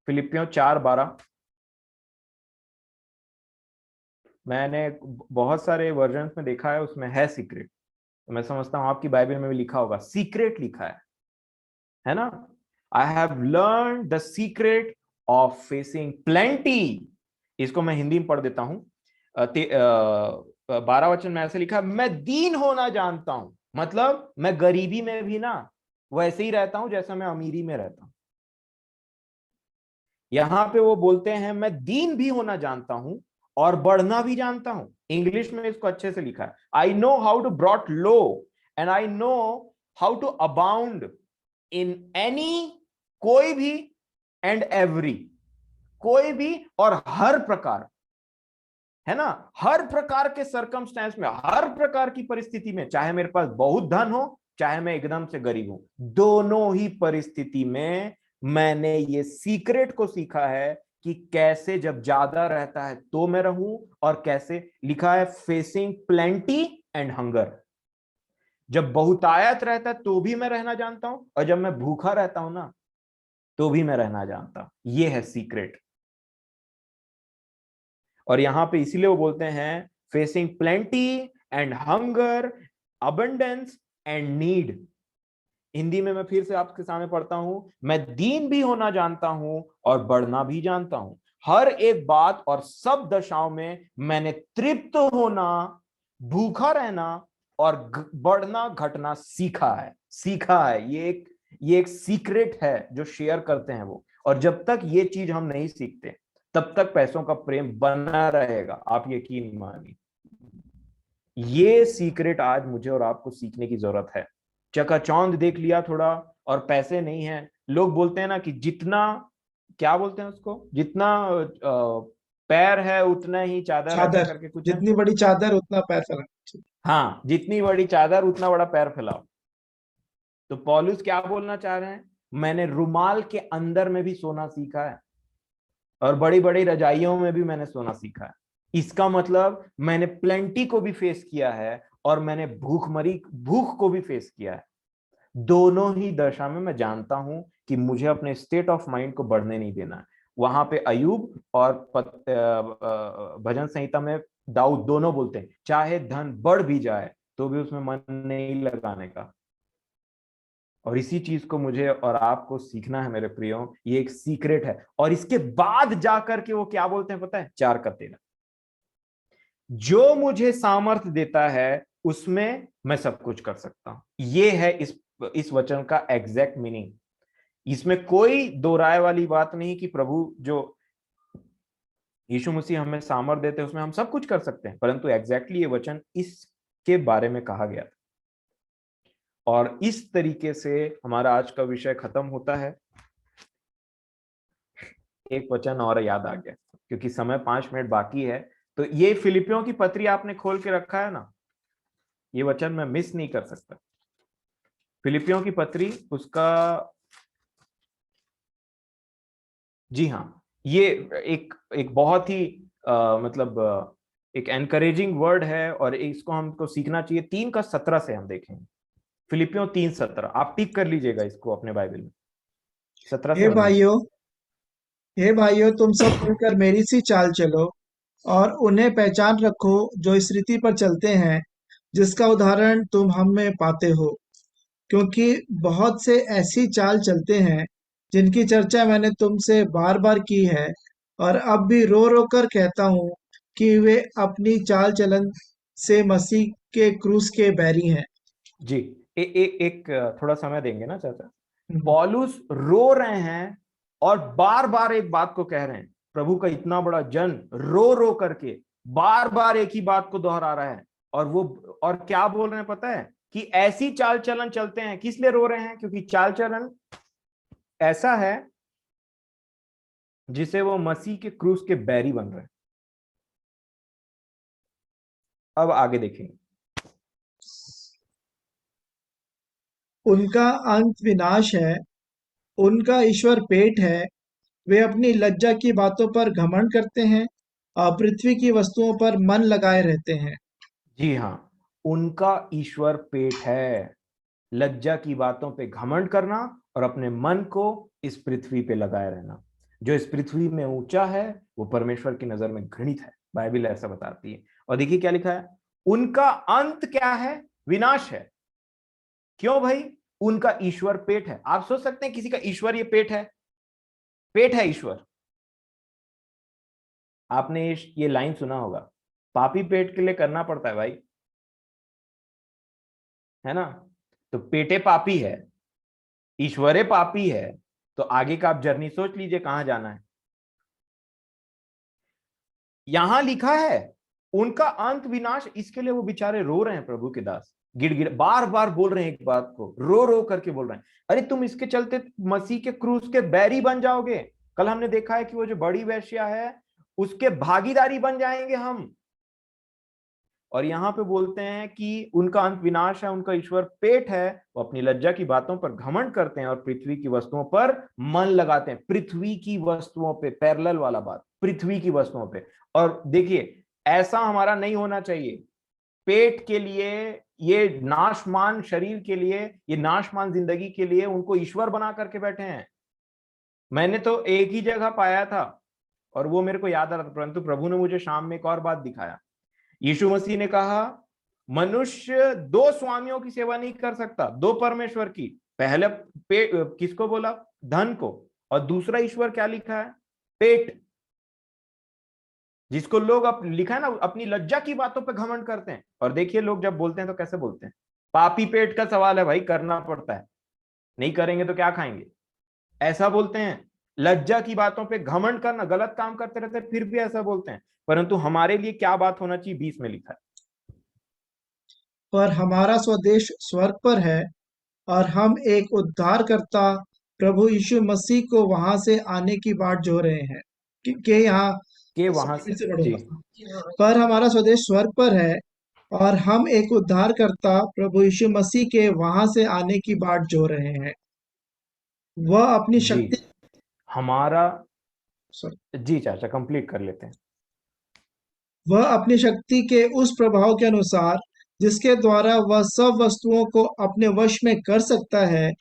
फिलिपियों 4:12, मैंने बहुत सारे वर्जन में देखा है उसमें है सीक्रेट, तो मैं समझता हूं आपकी बाइबल में भी लिखा होगा, सीक्रेट लिखा है ना। I have learn the secret of facing plenty. इसको मैं हिंदी में पढ़ देता हूं। 12 वचन में ऐसे लिखा, मैं दीन होना जानता हूं, मतलब मैं गरीबी में भी ना वैसे ही रहता हूं जैसा मैं अमीरी में रहता हूं। यहां पे वो बोलते हैं मैं दीन भी होना जानता हूं और बढ़ना भी जानता हूं। इंग्लिश में इसको अच्छे से लिखा है, I know how to brought low and I know how to abound in any, कोई भी, एंड एवरी, कोई भी और हर प्रकार, है ना, हर प्रकार के सरकमस्टेंस में, हर प्रकार की परिस्थिति में, चाहे मेरे पास बहुत धन हो चाहे मैं एकदम से गरीब हूं, दोनों ही परिस्थिति में मैंने ये सीक्रेट को सीखा है कि कैसे जब ज्यादा रहता है तो मैं रहूं, और कैसे लिखा है फेसिंग प्लेंटी एंड हंगर, जब बहुतायत रहता है तो भी मैं रहना जानता हूं, और जब मैं भूखा रहता हूं ना तो भी मैं रहना जानता हूं। ये है सीक्रेट। और यहां पे इसीलिए वो बोलते हैं facing plenty and hunger, abundance and need. Hindi में मैं फिर से आपके सामने पढ़ता हूं, मैं दीन भी होना जानता हूं और बढ़ना भी जानता हूं, हर एक बात और सब दशाओं में मैंने तृप्त होना, भूखा रहना और बढ़ना घटना सीखा है। सीखा है, ये एक सीक्रेट है जो शेयर करते हैं वो। और जब तक ये चीज हम नहीं सीखते तब तक पैसों का प्रेम बना रहेगा, आप यकीन मानिए। ये सीक्रेट आज मुझे और आपको सीखने की जरूरत है। चकाचौंध देख लिया थोड़ा और पैसे नहीं है, लोग बोलते हैं ना कि जितना, क्या बोलते हैं उसको, जितना पैर है उतना ही चादर, ऐसा चादर, करके कुछ है। जितनी बड़ी चादर उतना पैर फैलाना। हाँ, जितनी बड़ी चादर उतना बड़ा पैर फैलाओ। तो पौलुस क्या बोलना चाह रहे हैं, मैंने रुमाल के अंदर में भी सोना सीखा है और बड़ी बड़ी रजाइयों में भी मैंने सोना सीखा है। इसका मतलब मैंने प्लेंटी को भी फेस किया है और मैंने भूख को भी फेस किया है। दोनों ही दशा में मैं जानता हूं कि मुझे अपने स्टेट ऑफ माइंड को बढ़ने नहीं देना है। वहां पे अयूब और भजन संहिता में दाऊद दोनों बोलते हैं चाहे धन बढ़ भी जाए तो भी उसमें मन नहीं लगाने का। और इसी चीज को मुझे और आपको सीखना है मेरे प्रियो, ये एक सीक्रेट है। और इसके बाद जाकर के वो क्या बोलते हैं पता है, 4:13, जो मुझे सामर्थ्य देता है उसमें मैं सब कुछ कर सकता हूं। ये है इस वचन का एग्जैक्ट मीनिंग। इसमें कोई दो राय वाली बात नहीं कि प्रभु जो यीशु मसीह हमें सामर्थ्य देते हैं उसमें हम सब कुछ कर सकते हैं, परंतु एग्जैक्टली ये वचन इसके बारे में कहा गया था। और इस तरीके से हमारा आज का विषय खत्म होता है। एक वचन और याद आ गया, क्योंकि समय 5 मिनट बाकी है। तो ये फिलिपियों की पत्री आपने खोल के रखा है ना, ये वचन मैं मिस नहीं कर सकता। फिलिपियों की पत्री, उसका, जी हाँ, ये एक बहुत ही मतलब एक एनकरेजिंग वर्ड है और इसको हमको सीखना चाहिए। 3:17 से हम देखेंगे। फिलिपियों 3:17, आप टिक कर लीजिएगा इसको अपने बाइबल में। 17 से हे 19। भाइयों हे भाइयों, तुम सब मिलकर मेरी सी चाल चलो और उन्हें पहचान रखो जो इस रीति पर चलते हैं जिसका उदाहरण तुम हम में पाते हो, क्योंकि बहुत से ऐसी चाल चलते हैं जिनकी चर्चा मैंने तुमसे बार बार की है और अब भी रो रो कर कहता हूँ कि वे अपनी चाल चलन से मसीह के क्रूस के बैरी हैं। जी, एक थोड़ा समय देंगे ना चाचा। पौलुस रो रहे हैं और बार बार एक बात को कह रहे हैं। प्रभु का इतना बड़ा जन रो रो करके बार बार एक ही बात को दोहरा रहा है। और वो और क्या बोल रहे हैं पता है, कि ऐसी चाल चलन चलते हैं। किस लिए रो रहे हैं? क्योंकि चाल चलन ऐसा है जिसे वो मसीह के क्रूस के बैरी बन रहे हैं। अब आगे देखेंगे। उनका अंत विनाश है, उनका ईश्वर पेट है। वे अपनी लज्जा की बातों पर घमंड करते हैं और पृथ्वी की वस्तुओं पर मन लगाए रहते हैं। जी हाँ, उनका ईश्वर पेट है। लज्जा की बातों पे घमंड करना और अपने मन को इस पृथ्वी पे लगाए रहना। जो इस पृथ्वी में ऊंचा है वो परमेश्वर की नजर में घृणित है, बाइबल ऐसा बताती है। और देखिए क्या लिखा है, उनका अंत क्या है? विनाश है। क्यों भाई? उनका ईश्वर पेट है। आप सोच सकते हैं किसी का ईश्वर ये पेट है? पेट है ईश्वर। आपने ये लाइन सुना होगा, पापी पेट के लिए करना पड़ता है भाई, है ना? तो पेटे पापी है, ईश्वरे पापी है, तो आगे का आप जर्नी सोच लीजिए कहां जाना है। यहां लिखा है उनका अंत विनाश, इसके लिए वो बेचारे रो रहे हैं। प्रभु के दास गिड़गिड़ बार बार बोल रहे हैं, एक बात को रो रो करके बोल रहे हैं। अरे तुम इसके चलते मसीह के क्रूस के बैरी बन जाओगे। कल हमने देखा है कि वो जो बड़ी वेश्या है उसके भागीदारी बन जाएंगे हम। और यहाँ पे बोलते हैं कि उनका अंत विनाश है, उनका ईश्वर पेट है। वो अपनी लज्जा की बातों पर घमंड करते हैं और पृथ्वी की वस्तुओं पर मन लगाते हैं। पृथ्वी की वस्तुओं पे, पैरेलल वाला बात, पृथ्वी की वस्तुओं पे। और देखिए, ऐसा हमारा नहीं होना चाहिए। पेट के लिए, ये नाशमान शरीर के लिए, ये नाशमान जिंदगी के लिए उनको ईश्वर बना करके बैठे हैं। मैंने तो एक ही जगह पाया था और वो मेरे को याद आ रहा था, परंतु प्रभु ने मुझे शाम में एक और बात दिखाया। यीशु मसीह ने कहा मनुष्य 2 स्वामियों की सेवा नहीं कर सकता, 2 परमेश्वर की। पहले किसको बोला? धन को। और दूसरा ईश्वर क्या लिखा है? पेट। जिसको लोग लिखा है ना, अपनी लज्जा की बातों पे घमंड करते हैं। और देखिए लोग जब बोलते हैं तो कैसे बोलते हैं, पापी पेट का सवाल है भाई, करना पड़ता है, नहीं करेंगे तो क्या खाएंगे, ऐसा बोलते हैं। लज्जा की बातों पे घमंड करना, गलत काम करते रहते हैं फिर भी ऐसा बोलते हैं। परंतु हमारे लिए क्या बात होना चाहिए? 20 में लिखा है, पर हमारा स्वदेश स्वर्ग पर है और हम एक उद्धारकर्ता प्रभु यीशु मसीह को वहां से आने की बाट जो रहे हैं कि यहाँ कि वहां फिर से। से जी पढ़ूंगा। पर हमारा स्वदेश स्वर्ग पर है और हम एक उद्धारकर्ता प्रभु यीशु मसीह के वहां से आने की बाट जो रहे हैं। वह अपनी जी, शक्ति हमारा, sorry, जी चाचा कंप्लीट कर लेते हैं। वह अपनी शक्ति के उस प्रभाव के अनुसार जिसके द्वारा वह सब वस्तुओं को अपने वश में कर सकता है,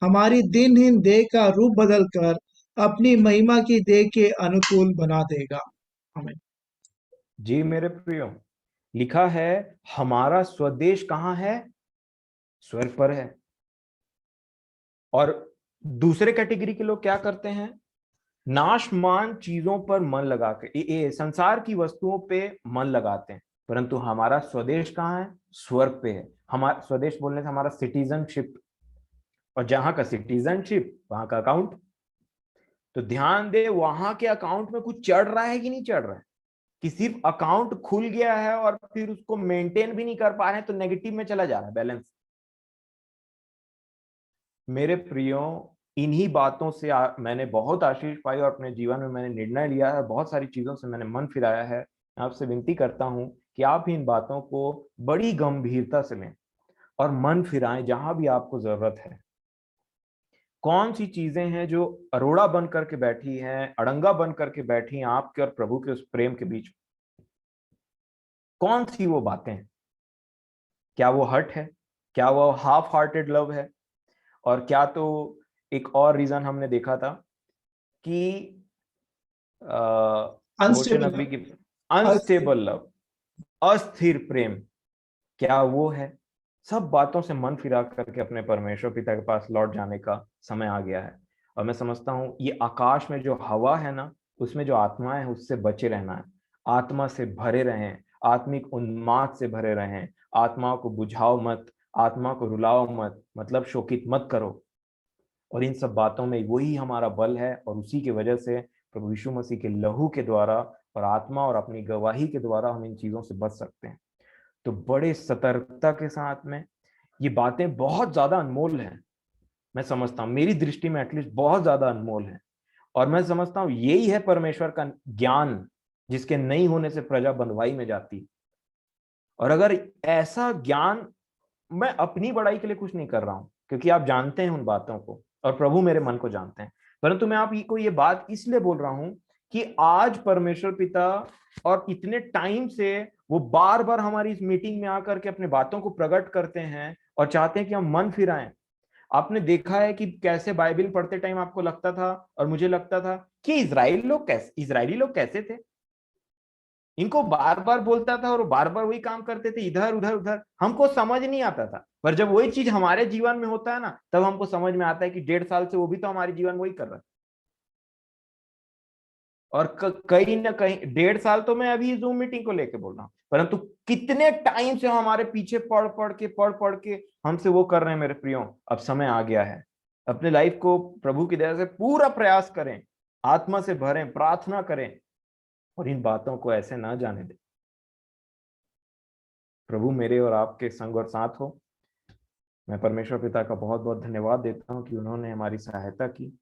हमारी दिनहीन देह का रूप बदलकर अपनी महिमा की देह के अनुकूल बना देगा। आमीन। जी मेरे प्रियो, लिखा है हमारा स्वदेश कहाँ है? स्वर्ग पर है। और दूसरे कैटेगरी के लोग क्या करते हैं? नाशमान चीजों पर मन लगा के ये संसार की वस्तुओं पे मन लगाते हैं, परंतु हमारा स्वदेश कहाँ है? स्वर्ग पे है। हमारा स्वदेश बोलने से हमारा सिटीजनशिप, और जहां का सिटीजनशिप वहां का अकाउंट। तो ध्यान दे, वहां के अकाउंट में कुछ चढ़ रहा है कि नहीं चढ़ रहा है? कि सिर्फ अकाउंट खुल गया है और फिर उसको मेंटेन भी नहीं कर पा रहे हैं, तो नेगेटिव में चला जा रहा है बैलेंस। मेरे प्रियो, इन्हीं बातों से मैंने बहुत आशीष पाई और अपने जीवन में मैंने निर्णय लिया है, बहुत सारी चीजों से मैंने मन फिराया है। आपसे विनती करता हूं कि आप इन बातों को बड़ी गंभीरता से लें और मन फिराएं जहां भी आपको जरूरत है। कौन सी चीजें हैं जो अरोड़ा बन करके बैठी हैं, अड़ंगा बन करके बैठी हैं आपके और प्रभु के उस प्रेम के बीच? कौन सी वो बातें हैं? क्या वो हट है? क्या वो हाफ हार्टेड लव है? और क्या तो एक और रीजन हमने देखा था कि होशे अनस्टेबल नबी की अनस्टेबल लव, अस्थिर प्रेम, क्या वो है? सब बातों से मन फिरा करके अपने परमेश्वर पिता के पास लौट जाने का समय आ गया है। और मैं समझता हूँ ये आकाश में जो हवा है ना, उसमें जो आत्मा है उससे बचे रहना है। आत्मा से भरे रहें, आत्मिक उन्माद से भरे रहें। आत्मा को बुझाओ मत, आत्मा को रुलाओ मत, मतलब शोकित मत करो। और इन सब बातों में वही हमारा बल है, और उसी की वजह से प्रभु यीशु मसीह के लहू के द्वारा और आत्मा और अपनी गवाही के द्वारा हम इन चीजों से बच सकते हैं। तो बड़े सतर्कता के साथ में, ये बातें बहुत ज्यादा अनमोल हैं। मैं समझता हूँ, मेरी दृष्टि में एटलीस्ट बहुत ज्यादा अनमोल है। और मैं समझता हूँ यही है परमेश्वर का ज्ञान, जिसके नहीं होने से प्रजा बंधुआई में जाती। और अगर ऐसा ज्ञान, मैं अपनी बड़ाई के लिए कुछ नहीं कर रहा हूं, क्योंकि आप जानते हैं उन बातों को और प्रभु मेरे मन को जानते हैं, परंतु मैं आप को ये बात इसलिए बोल रहा हूं कि आज परमेश्वर पिता और इतने टाइम से वो बार बार हमारी इस मीटिंग में आकर के अपने बातों को प्रकट करते हैं और चाहते हैं कि हम मन फिराएं। आपने देखा है कि कैसे बाइबल पढ़ते टाइम आपको लगता था और मुझे लगता था कि इजरायली लोग कैसे थे, इनको बार बार बोलता था और बार बार वही काम करते थे, इधर उधर उधर, हमको समझ नहीं आता था। पर जब वही चीज हमारे जीवन में होता है ना, तब हमको समझ में आता है कि 1.5 साल से वो भी तो हमारे जीवन वही कर रहा है। और कहीं ना कहीं 1.5 साल तो मैं अभी जूम मीटिंग को लेके बोल रहा हूँ, परंतु कितने टाइम से हमारे पीछे पढ़ के हमसे वो कर रहे हैं। मेरे प्रियो, अब समय आ गया है, अपने लाइफ को प्रभु की दया से पूरा प्रयास करें, आत्मा से भरें, प्रार्थना करें और इन बातों को ऐसे ना जाने दें। प्रभु मेरे और आपके संग और साथ हो। मैं परमेश्वर पिता का बहुत बहुत धन्यवाद देता हूँ कि उन्होंने हमारी सहायता की।